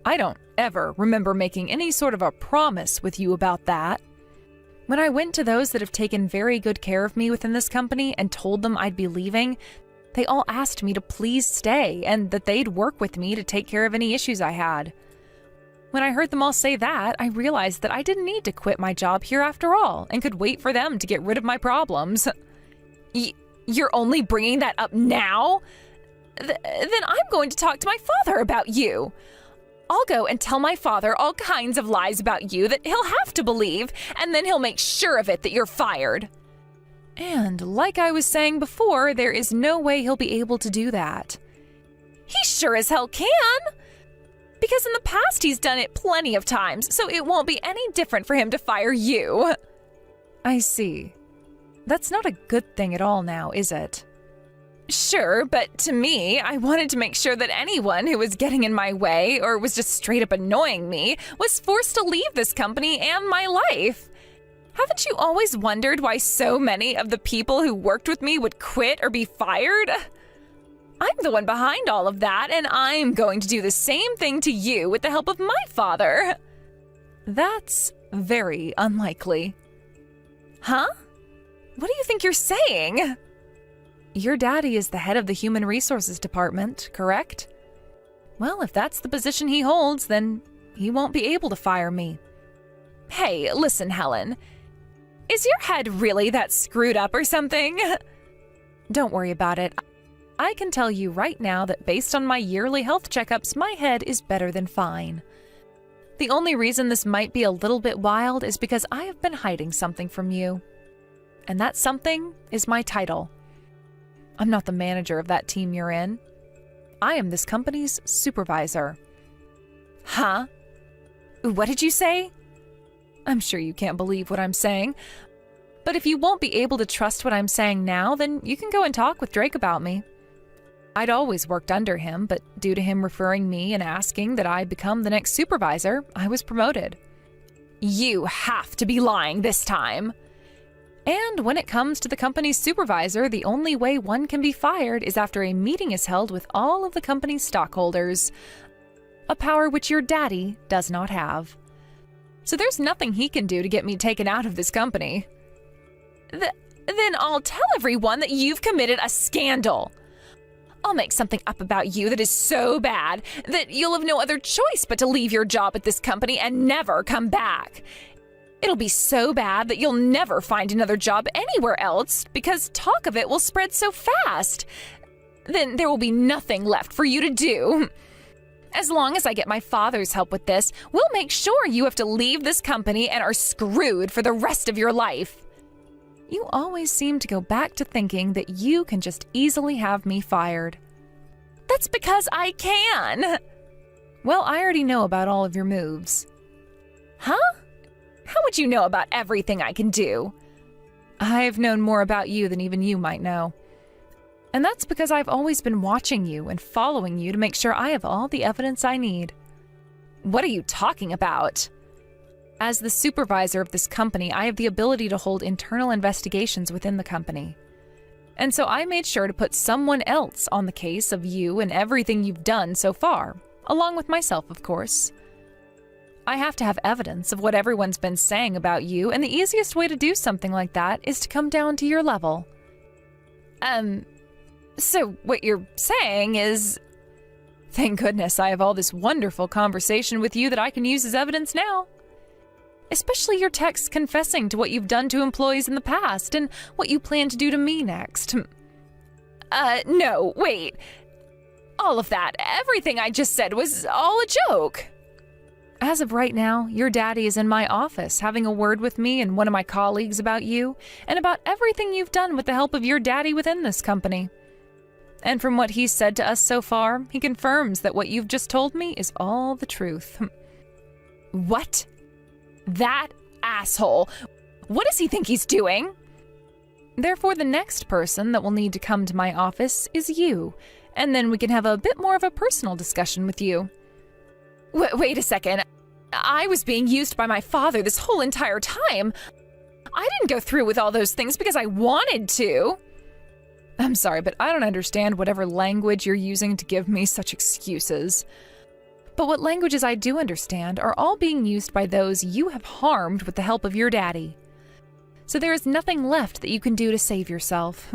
I don't ever remember making any sort of a promise with you about that. When I went to those that have taken very good care of me within this company and told them I'd be leaving, they all asked me to please stay and that they'd work with me to take care of any issues I had. When I heard them all say that, I realized that I didn't need to quit my job here after all and could wait for them to get rid of my problems. You're only bringing that up now? Then I'm going to talk to my father about you. I'll go and tell my father all kinds of lies about you that he'll have to believe, and then he'll make sure of it that you're fired. And like I was saying before, there is no way he'll be able to do that. He sure as hell can! Because in the past he's done it plenty of times, so it won't be any different for him to fire you. I see. That's not a good thing at all now, is it? Sure, but to me, I wanted to make sure that anyone who was getting in my way or was just straight up annoying me was forced to leave this company and my life. Haven't you always wondered why so many of the people who worked with me would quit or be fired? I'm the one behind all of that, and I'm going to do the same thing to you with the help of my father. That's very unlikely. Huh? What do you think you're saying? Your daddy is the head of the Human Resources Department, correct? Well, if that's the position he holds, then he won't be able to fire me. Hey, listen, Helen. Is your head really that screwed up or something? Don't worry about it. I can tell you right now that based on my yearly health checkups, my head is better than fine. The only reason this might be a little bit wild is because I have been hiding something from you. And that something is my title. I'm not the manager of that team you're in. I am this company's supervisor. Huh? What did you say? I'm sure you can't believe what I'm saying. But if you won't be able to trust what I'm saying now, then you can go and talk with Drake about me. I'd always worked under him, but due to him referring me and asking that I become the next supervisor, I was promoted. You have to be lying this time. And when it comes to the company's supervisor, the only way one can be fired is after a meeting is held with all of the company's stockholders, a power which your daddy does not have. So there's nothing he can do to get me taken out of this company. Then I'll tell everyone that you've committed a scandal. I'll make something up about you that is so bad that you'll have no other choice but to leave your job at this company and never come back. It'll be so bad that you'll never find another job anywhere else because talk of it will spread so fast. Then there will be nothing left for you to do. As long as I get my father's help with this, we'll make sure you have to leave this company and are screwed for the rest of your life. You always seem to go back to thinking that you can just easily have me fired. That's because I can. Well, I already know about all of your moves. Huh? How would you know about everything I can do? I've known more about you than even you might know. And that's because I've always been watching you and following you to make sure I have all the evidence I need. What are you talking about? As the supervisor of this company, I have the ability to hold internal investigations within the company. And so I made sure to put someone else on the case of you and everything you've done so far, along with myself, of course. I have to have evidence of what everyone's been saying about you, and the easiest way to do something like that is to come down to your level. So what you're saying is... Thank goodness I have all this wonderful conversation with you that I can use as evidence now. Especially your texts confessing to what you've done to employees in the past and what you plan to do to me next. No, wait. All of that, everything I just said was all a joke. As of right now, your daddy is in my office having a word with me and one of my colleagues about you and about everything you've done with the help of your daddy within this company. And from what he's said to us so far, he confirms that what you've just told me is all the truth. What? That asshole! What does he think he's doing? Therefore, the next person that will need to come to my office is you, and then we can have a bit more of a personal discussion with you. Wait a second. I was being used by my father this whole entire time. I didn't go through with all those things because I wanted to. I'm sorry, but I don't understand whatever language you're using to give me such excuses. But what languages I do understand are all being used by those you have harmed with the help of your daddy. So there is nothing left that you can do to save yourself.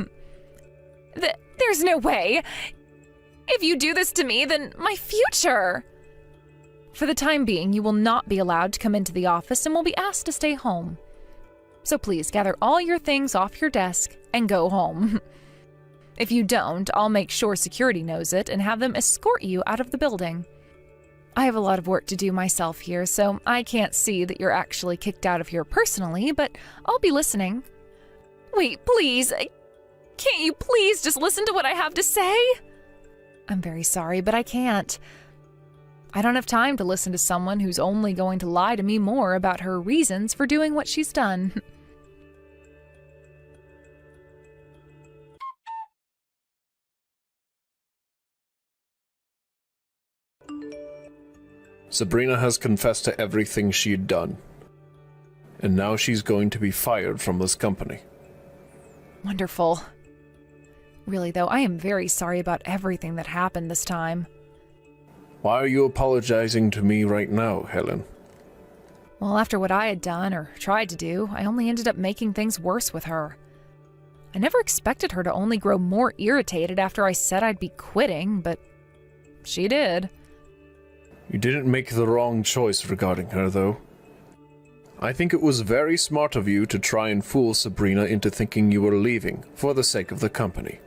There's no way. If you do this to me, then my future. For the time being, you will not be allowed to come into the office and will be asked to stay home. So please gather all your things off your desk and go home. If you don't, I'll make sure security knows it and have them escort you out of the building. I have a lot of work to do myself here, so I can't see that you're actually kicked out of here personally, but I'll be listening. Wait, please. Can't you please just listen to what I have to say? I'm very sorry, but I can't. I don't have time to listen to someone who's only going to lie to me more about her reasons for doing what she's done. Sabrina has confessed to everything she'd done. And now she's going to be fired from this company. Wonderful. Really, though, I am very sorry about everything that happened this time. Why are you apologizing to me right now, Helen? Well, after what I had done, or tried to do, I only ended up making things worse with her. I never expected her to only grow more irritated after I said I'd be quitting, but she did. You didn't make the wrong choice regarding her, though. I think it was very smart of you to try and fool Sabrina into thinking you were leaving for the sake of the company.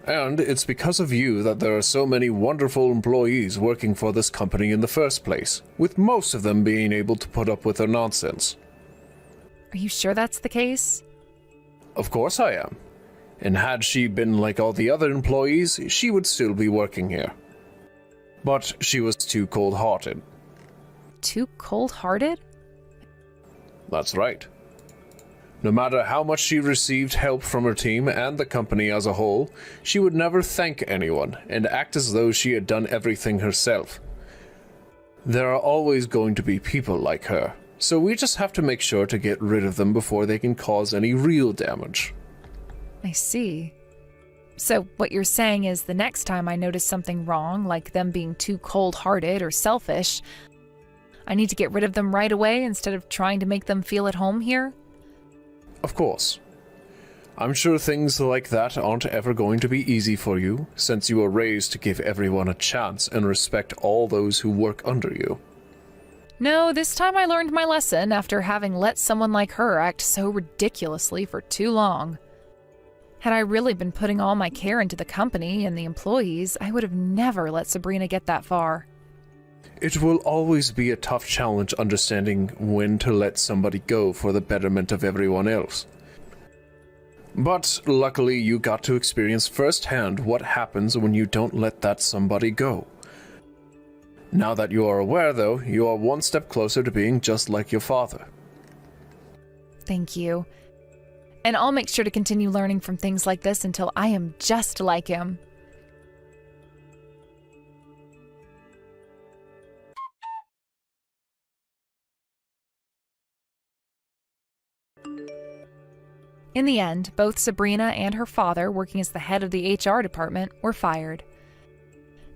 And it's because of you that there are so many wonderful employees working for this company in the first place, with most of them being able to put up with her nonsense. Are you sure that's the case? Of course I am. And had she been like all the other employees, she would still be working here. But she was too cold-hearted. Too cold-hearted? That's right. No matter how much she received help from her team and the company as a whole, she would never thank anyone and act as though she had done everything herself. There are always going to be people like her, so we just have to make sure to get rid of them before they can cause any real damage. I see. So what you're saying is the next time I notice something wrong, like them being too cold-hearted or selfish, I need to get rid of them right away instead of trying to make them feel at home here? Of course. I'm sure things like that aren't ever going to be easy for you, since you were raised to give everyone a chance and respect all those who work under you. No, this time I learned my lesson after having let someone like her act so ridiculously for too long. Had I really been putting all my care into the company and the employees, I would have never let Sabrina get that far. It will always be a tough challenge understanding when to let somebody go for the betterment of everyone else. But luckily you got to experience firsthand what happens when you don't let that somebody go. Now that you are aware, though, you are one step closer to being just like your father. Thank you. And I'll make sure to continue learning from things like this until I am just like him. In the end, both Sabrina and her father, working as the head of the HR department, were fired.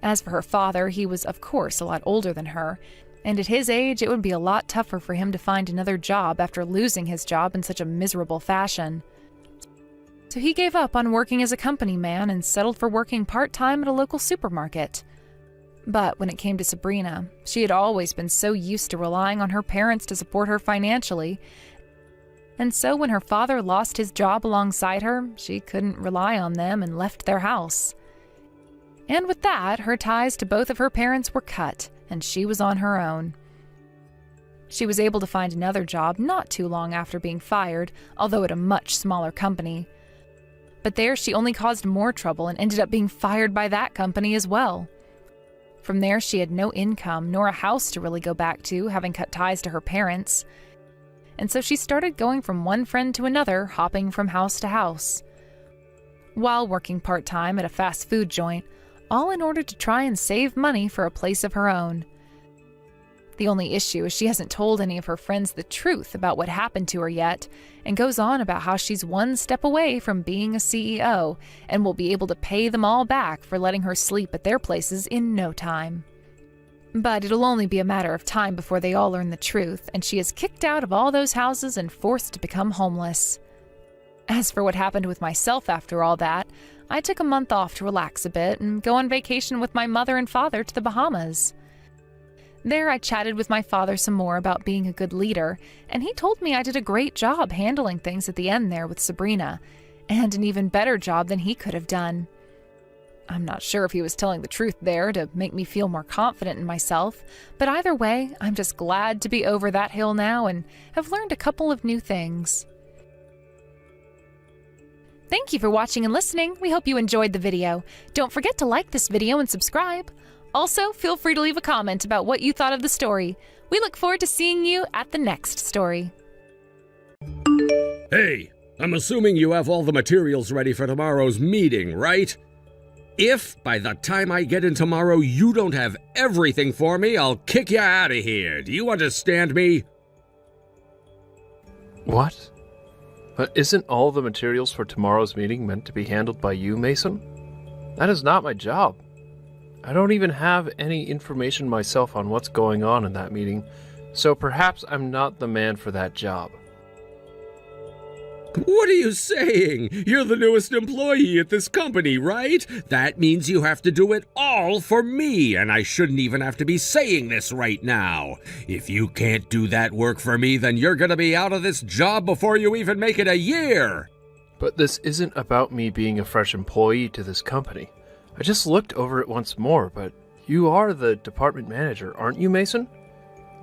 As for her father, he was of course a lot older than her, and at his age it would be a lot tougher for him to find another job after losing his job in such a miserable fashion. So he gave up on working as a company man and settled for working part-time at a local supermarket. But when it came to Sabrina, she had always been so used to relying on her parents to support her financially, and so when her father lost his job alongside her, she couldn't rely on them and left their house. And with that, her ties to both of her parents were cut, and she was on her own. She was able to find another job not too long after being fired, although at a much smaller company. But there she only caused more trouble and ended up being fired by that company as well. From there she had no income nor a house to really go back to, having cut ties to her parents. And so she started going from one friend to another, hopping from house to house, while working part-time at a fast food joint, all in order to try and save money for a place of her own. The only issue is she hasn't told any of her friends the truth about what happened to her yet, and goes on about how she's one step away from being a CEO and will be able to pay them all back for letting her sleep at their places in no time. But it'll only be a matter of time before they all learn the truth, and she is kicked out of all those houses and forced to become homeless. As for what happened with myself after all that, I took a month off to relax a bit and go on vacation with my mother and father to the Bahamas. There I chatted with my father some more about being a good leader, and he told me I did a great job handling things at the end there with Sabrina, and an even better job than he could have done. I'm not sure if he was telling the truth there to make me feel more confident in myself, but either way, I'm just glad to be over that hill now and have learned a couple of new things. Thank you for watching and listening. We hope you enjoyed the video. Don't forget to like this video and subscribe. Also, feel free to leave a comment about what you thought of the story. We look forward to seeing you at the next story. Hey, I'm assuming you have all the materials ready for tomorrow's meeting, right? If, by the time I get in tomorrow, you don't have everything for me, I'll kick you out of here. Do you understand me? What? But isn't all the materials for tomorrow's meeting meant to be handled by you, Mason? That is not my job. I don't even have any information myself on what's going on in that meeting, so perhaps I'm not the man for that job. What are you saying? You're the newest employee at this company, right? That means you have to do it all for me, and I shouldn't even have to be saying this right now. If you can't do that work for me, then you're gonna be out of this job before you even make it a year. But this isn't about me being a fresh employee to this company. I just looked over it once more, but you are the department manager, aren't you, Mason?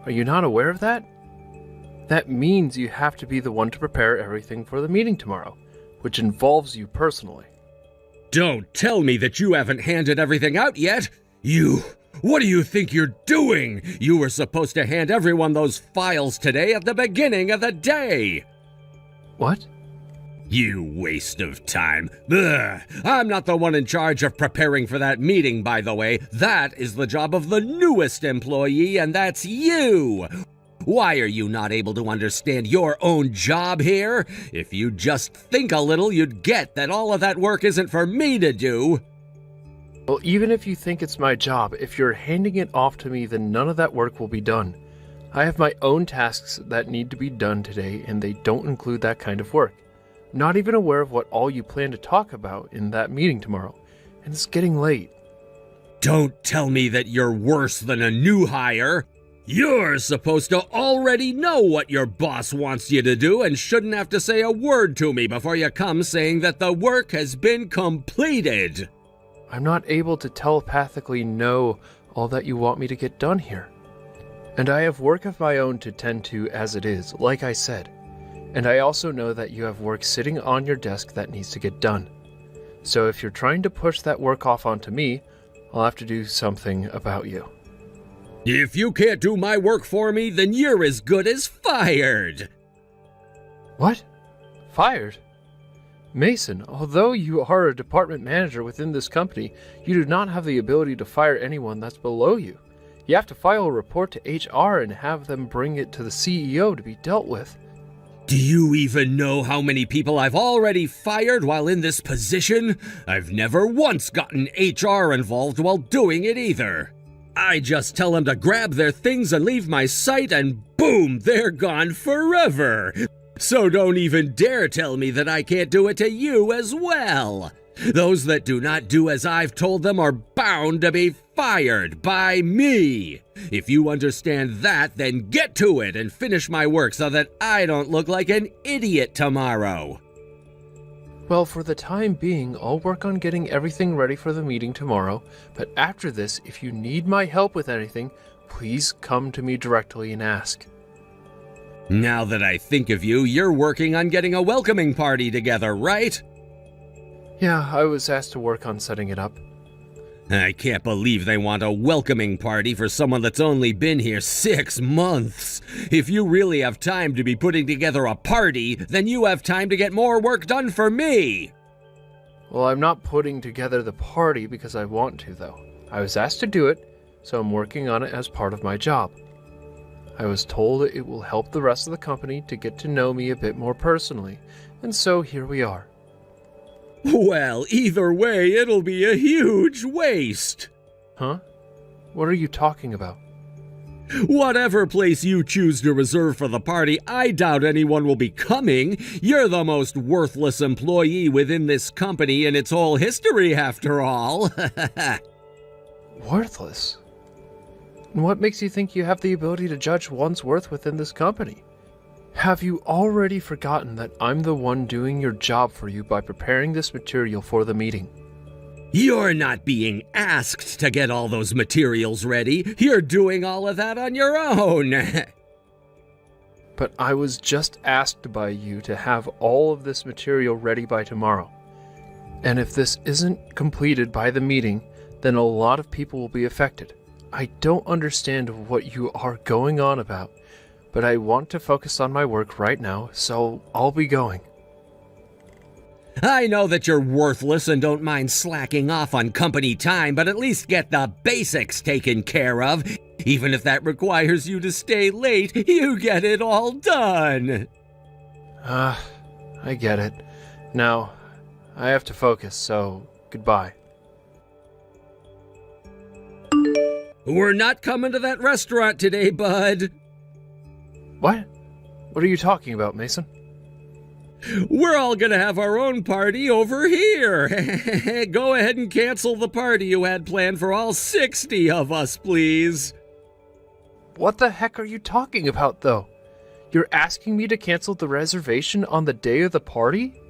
Are you not aware of that? That means you have to be the one to prepare everything for the meeting tomorrow, which involves you personally. Don't tell me that you haven't handed everything out yet. What do you think you're doing? You were supposed to hand everyone those files today at the beginning of the day. What? You waste of time. Ugh. I'm not the one in charge of preparing for that meeting, by the way. That is the job of the newest employee, and that's you. Why are you not able to understand your own job here? If you just think a little, you'd get that all of that work isn't for me to do. Well, even if you think it's my job, if you're handing it off to me, then none of that work will be done. I have my own tasks that need to be done today, and they don't include that kind of work. I'm not even aware of what all you plan to talk about in that meeting tomorrow, and it's getting late. Don't tell me that you're worse than a new hire. You're supposed to already know what your boss wants you to do and shouldn't have to say a word to me before you come saying that the work has been completed. I'm not able to telepathically know all that you want me to get done here. And I have work of my own to tend to as it is, like I said. And I also know that you have work sitting on your desk that needs to get done. So if you're trying to push that work off onto me, I'll have to do something about you. If you can't do my work for me, then you're as good as fired. What? Fired? Mason, although you are a department manager within this company, you do not have the ability to fire anyone that's below you. You have to file a report to HR and have them bring it to the CEO to be dealt with. Do you even know how many people I've already fired while in this position? I've never once gotten HR involved while doing it either. I just tell them to grab their things and leave my site, and boom, they're gone forever. So don't even dare tell me that I can't do it to you as well. Those that do not do as I've told them are bound to be fired by me. If you understand that, then get to it and finish my work so that I don't look like an idiot tomorrow. Well, for the time being, I'll work on getting everything ready for the meeting tomorrow, but after this, if you need my help with anything, please come to me directly and ask. Now that I think of you, you're working on getting a welcoming party together, right? Yeah, I was asked to work on setting it up. I can't believe they want a welcoming party for someone that's only been here 6 months. If you really have time to be putting together a party, then you have time to get more work done for me. Well, I'm not putting together the party because I want to, though. I was asked to do it, so I'm working on it as part of my job. I was told it will help the rest of the company to get to know me a bit more personally, and so here we are. Well, either way, it'll be a huge waste. Huh? What are you talking about? Whatever place you choose to reserve for the party, I doubt anyone will be coming. You're the most worthless employee within this company in its whole history, after all. Worthless? And what makes you think you have the ability to judge one's worth within this company? Have you already forgotten that I'm the one doing your job for you by preparing this material for the meeting? You're not being asked to get all those materials ready. You're doing all of that on your own. But I was just asked by you to have all of this material ready by tomorrow. And if this isn't completed by the meeting, then a lot of people will be affected. I don't understand what you are going on about, but I want to focus on my work right now, so I'll be going. I know that you're worthless and don't mind slacking off on company time, but at least get the basics taken care of. Even if that requires you to stay late, you get it all done. I get it. Now, I have to focus, so goodbye. We're not coming to that restaurant today, bud. What? What are you talking about, Mason? We're all gonna have our own party over here. Go ahead and cancel the party you had planned for all 60 of us, please. What the heck are you talking about, though? You're asking me to cancel the reservation on the day of the party?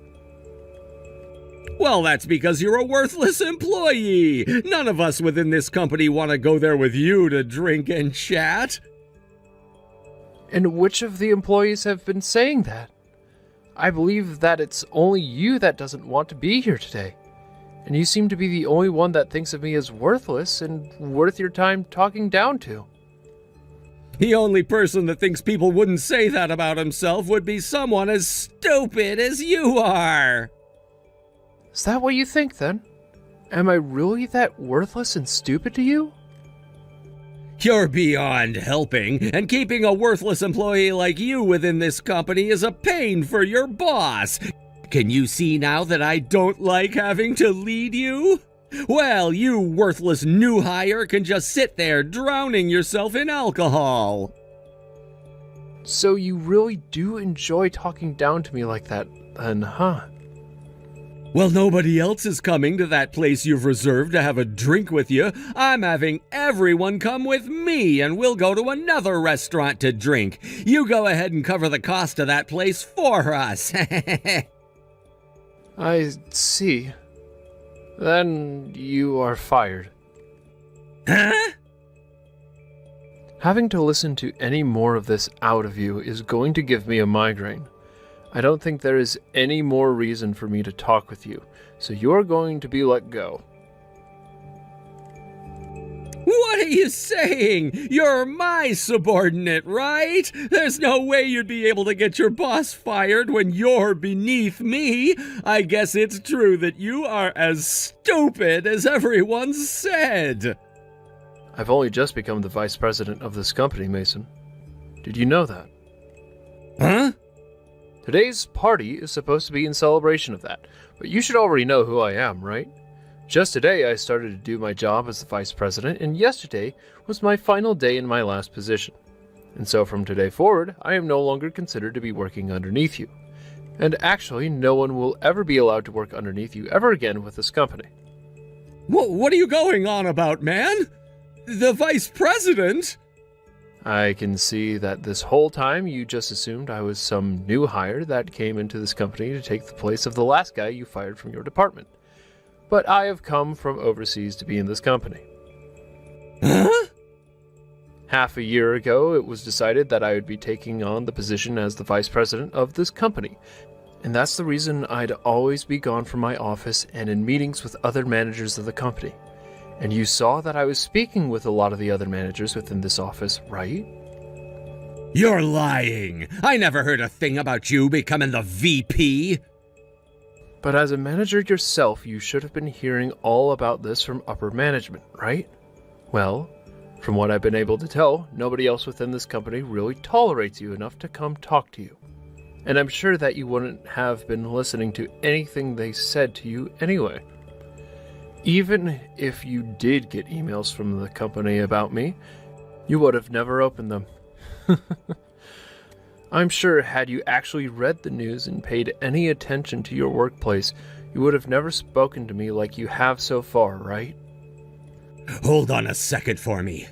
Well, that's because you're a worthless employee. None of us within this company want to go there with you to drink and chat. And which of the employees have been saying that? I believe that it's only you that doesn't want to be here today. And you seem to be the only one that thinks of me as worthless and worth your time talking down to. The only person that thinks people wouldn't say that about himself would be someone as stupid as you are. Is that what you think, then? Am I really that worthless and stupid to you? You're beyond helping, and keeping a worthless employee like you within this company is a pain for your boss. Can you see now that I don't like having to lead you? Well, you worthless new hire can just sit there drowning yourself in alcohol. So you really do enjoy talking down to me like that, then, huh? Well, nobody else is coming to that place you've reserved to have a drink with you. I'm having everyone come with me, and we'll go to another restaurant to drink. You go ahead and cover the cost of that place for us. I see. Then you are fired. Huh? Having to listen to any more of this out of you is going to give me a migraine. I don't think there is any more reason for me to talk with you, so you're going to be let go. What are you saying? You're my subordinate, right? There's no way you'd be able to get your boss fired when you're beneath me. I guess it's true that you are as stupid as everyone said. I've only just become the vice president of this company, Mason. Did you know that? Huh? Today's party is supposed to be in celebration of that, but you should already know who I am, right? Just today I started to do my job as the vice president, and yesterday was my final day in my last position. And so from today forward, I am no longer considered to be working underneath you. And actually, no one will ever be allowed to work underneath you ever again with this company. What are you going on about, man? The vice president? I can see that this whole time you just assumed I was some new hire that came into this company to take the place of the last guy you fired from your department. But I have come from overseas to be in this company. Huh? Half a year ago, it was decided that I would be taking on the position as the vice president of this company. And that's the reason I'd always be gone from my office and in meetings with other managers of the company. And you saw that I was speaking with a lot of the other managers within this office, right? You're lying! I never heard a thing about you becoming the VP! But as a manager yourself, you should have been hearing all about this from upper management, right? Well, from what I've been able to tell, nobody else within this company really tolerates you enough to come talk to you. And I'm sure that you wouldn't have been listening to anything they said to you anyway. Even if you did get emails from the company about me, you would have never opened them. I'm sure had you actually read the news and paid any attention to your workplace, you would have never spoken to me like you have so far, right? Hold on a second for me.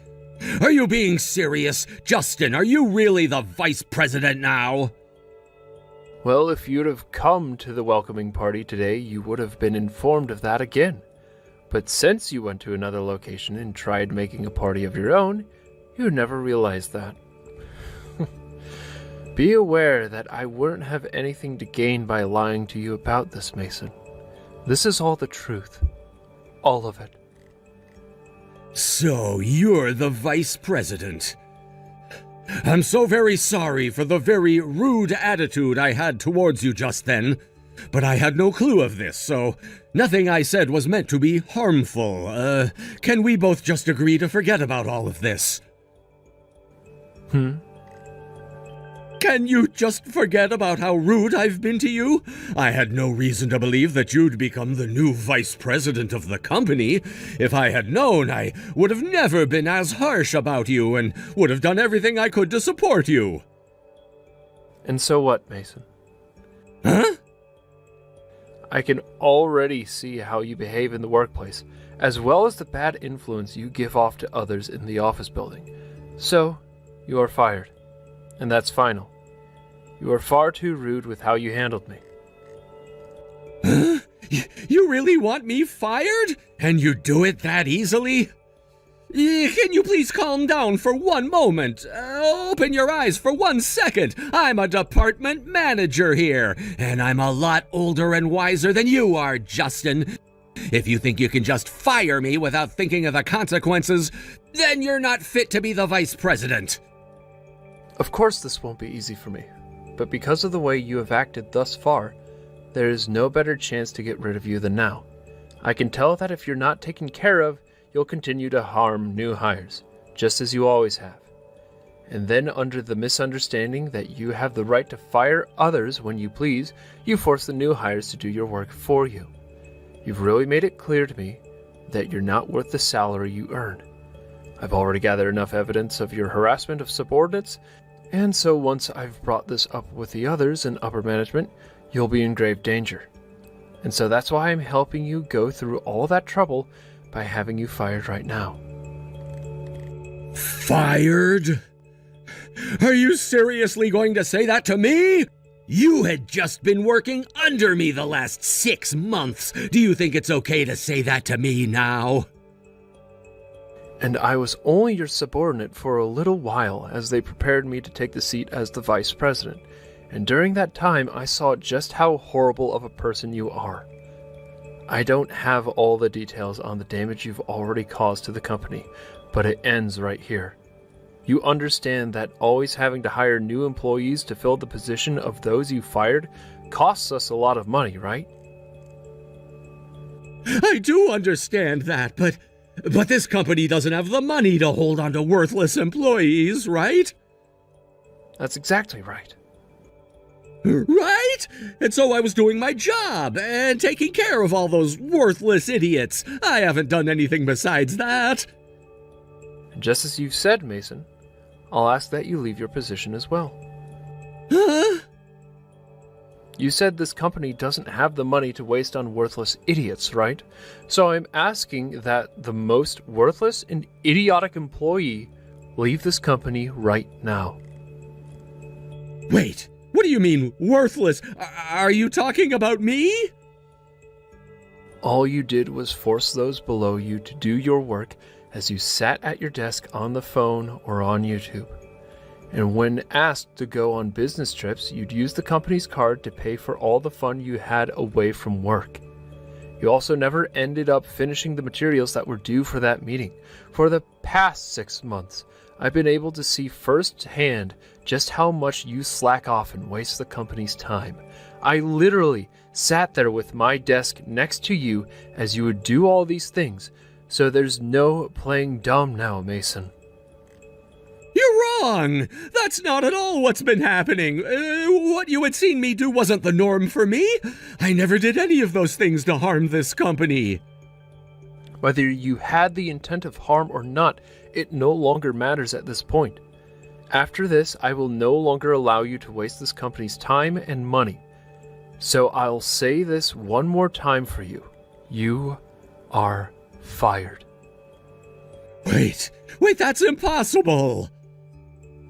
Are you being serious? Justin, are you really the vice president now? Well, if you'd have come to the welcoming party today, you would have been informed of that again. But since you went to another location and tried making a party of your own, you never realized that. Be aware that I wouldn't have anything to gain by lying to you about this, Mason. This is all the truth. All of it. So you're the vice president. I'm so very sorry for the very rude attitude I had towards you just then, but I had no clue of this, so nothing I said was meant to be harmful. Can we both just agree to forget about all of this? Can you just forget about how rude I've been to you? I had no reason to believe that you'd become the new vice president of the company. If I had known, I would have never been as harsh about you and would have done everything I could to support you. And so what, Mason? Huh? I can already see how you behave in the workplace, as well as the bad influence you give off to others in the office building. So, you are fired. And that's final. You are far too rude with how you handled me. Huh? You really want me fired? And you do it that easily? Can you please calm down for one moment? Open your eyes for 1 second. I'm a department manager here, and I'm a lot older and wiser than you are, Justin. If you think you can just fire me without thinking of the consequences, then you're not fit to be the vice president. Of course this won't be easy for me, but because of the way you have acted thus far, there is no better chance to get rid of you than now. I can tell that if you're not taken care of, you'll continue to harm new hires, just as you always have. And then under the misunderstanding that you have the right to fire others when you please, you force the new hires to do your work for you. You've really made it clear to me that you're not worth the salary you earn. I've already gathered enough evidence of your harassment of subordinates, and so once I've brought this up with the others in upper management, you'll be in grave danger. And so that's why I'm helping you go through all that trouble by having you fired right now. Fired? Are you seriously going to say that to me? You had just been working under me the last 6 months. Do you think it's okay to say that to me now? And I was only your subordinate for a little while as they prepared me to take the seat as the vice president. And during that time, I saw just how horrible of a person you are. I don't have all the details on the damage you've already caused to the company, but it ends right here. You understand that always having to hire new employees to fill the position of those you fired costs us a lot of money, right? I do understand that, but this company doesn't have the money to hold on to worthless employees, right? That's exactly right. Right? And so I was doing my job and taking care of all those worthless idiots. I haven't done anything besides that. And just as you've said, Mason, I'll ask that you leave your position as well. Huh? You said this company doesn't have the money to waste on worthless idiots, right? So I'm asking that the most worthless and idiotic employee leave this company right now. Wait, what do you mean, worthless? Are you talking about me? All you did was force those below you to do your work as you sat at your desk on the phone or on YouTube. And when asked to go on business trips, you'd use the company's card to pay for all the fun you had away from work. You also never ended up finishing the materials that were due for that meeting. For the past 6 months, I've been able to see firsthand just how much you slack off and waste the company's time. I literally sat there with my desk next to you as you would do all these things, so there's no playing dumb now, Mason. You're wrong! That's not at all what's been happening. What you had seen me do wasn't the norm for me. I never did any of those things to harm this company. Whether you had the intent of harm or not, it no longer matters at this point. After this, I will no longer allow you to waste this company's time and money. So I'll say this one more time for you. You are fired. Wait, that's impossible!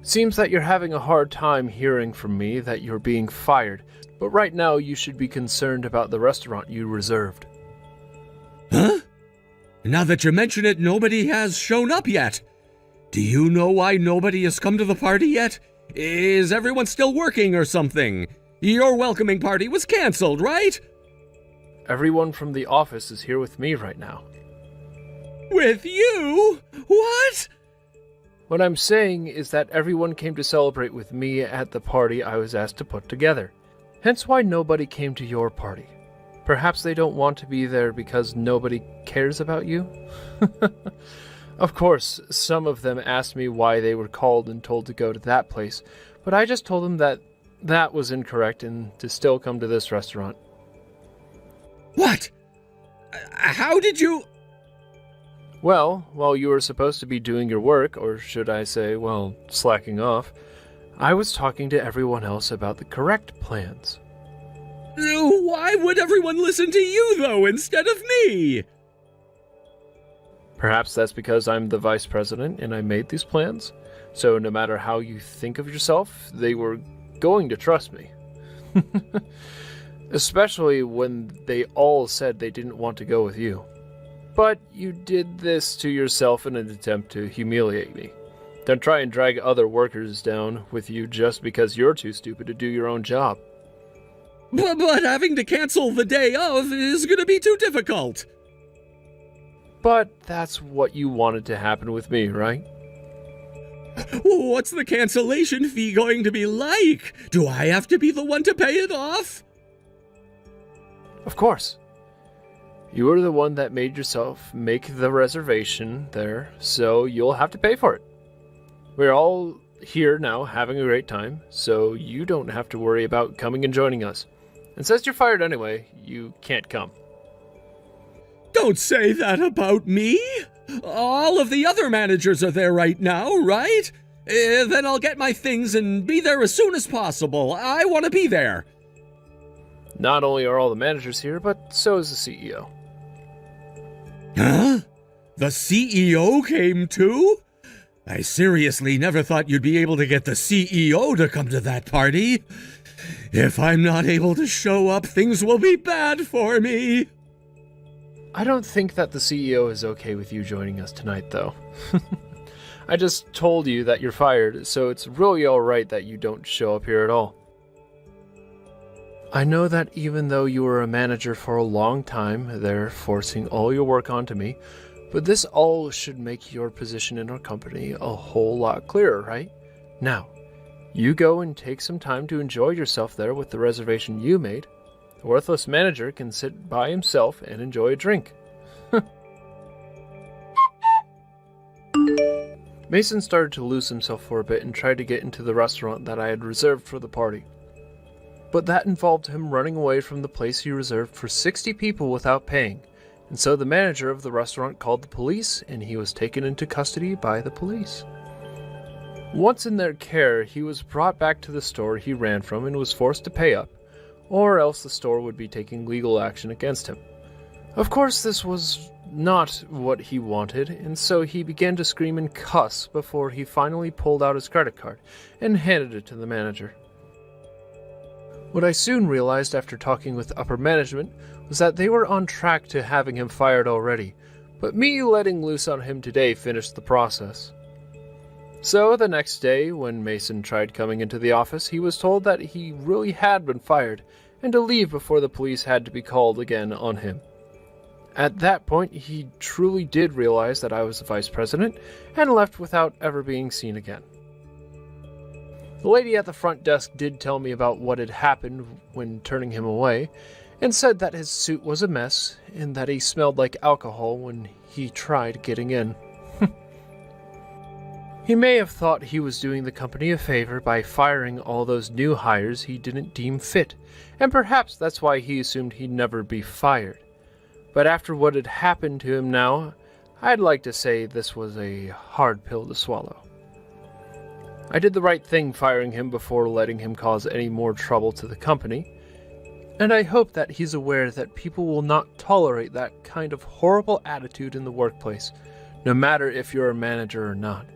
Seems that you're having a hard time hearing from me that you're being fired, but right now you should be concerned about the restaurant you reserved. Huh? Now that you mention it, nobody has shown up yet. Do you know why nobody has come to the party yet? Is everyone still working or something? Your welcoming party was cancelled, right? Everyone from the office is here with me right now. With you? What? What I'm saying is that everyone came to celebrate with me at the party I was asked to put together. Hence why nobody came to your party. Perhaps they don't want to be there because nobody cares about you? Of course, some of them asked me why they were called and told to go to that place, but I just told them that that was incorrect and to still come to this restaurant. What? How did you... Well, while you were supposed to be doing your work, or should I say, well, slacking off, I was talking to everyone else about the correct plans. Why would everyone listen to you, though, instead of me? Perhaps that's because I'm the vice president and I made these plans, so no matter how you think of yourself, they were going to trust me. Especially when they all said they didn't want to go with you. But you did this to yourself in an attempt to humiliate me. Don't try and drag other workers down with you just because you're too stupid to do your own job. But having to cancel the day of is going to be too difficult. But that's what you wanted to happen with me, right? What's the cancellation fee going to be like? Do I have to be the one to pay it off? Of course. You were the one that made yourself make the reservation there, so you'll have to pay for it. We're all here now having a great time, so you don't have to worry about coming and joining us. And since you're fired anyway, you can't come. Don't say that about me! All of the other managers are there right now, right? Then I'll get my things and be there as soon as possible. I want to be there. Not only are all the managers here, but so is the CEO. Huh? The CEO came too? I seriously never thought you'd be able to get the CEO to come to that party. If I'm not able to show up, things will be bad for me. I don't think that the CEO is okay with you joining us tonight, though. I just told you that you're fired, so it's really alright that you don't show up here at all. I know that even though you were a manager for a long time, they're forcing all your work onto me, but this all should make your position in our company a whole lot clearer, right? Now, you go and take some time to enjoy yourself there with the reservation you made. The worthless manager can sit by himself and enjoy a drink. Mason started to lose himself for a bit and tried to get into the restaurant that I had reserved for the party. But that involved him running away from the place he reserved for 60 people without paying, and so the manager of the restaurant called the police and he was taken into custody by the police. Once in their care, he was brought back to the store he ran from and was forced to pay up, or else the store would be taking legal action against him. Of course, this was not what he wanted, and so he began to scream and cuss before he finally pulled out his credit card and handed it to the manager. What I soon realized after talking with upper management was that they were on track to having him fired already, but me letting loose on him today finished the process. So the next day, when Mason tried coming into the office, he was told that he really had been fired and to leave before the police had to be called again on him. At that point, he truly did realize that I was the vice president and left without ever being seen again. The lady at the front desk did tell me about what had happened when turning him away, and said that his suit was a mess and that he smelled like alcohol when he tried getting in. He may have thought he was doing the company a favor by firing all those new hires he didn't deem fit, and perhaps that's why he assumed he'd never be fired. But after what had happened to him now, I'd like to say this was a hard pill to swallow. I did the right thing firing him before letting him cause any more trouble to the company, and I hope that he's aware that people will not tolerate that kind of horrible attitude in the workplace, no matter if you're a manager or not.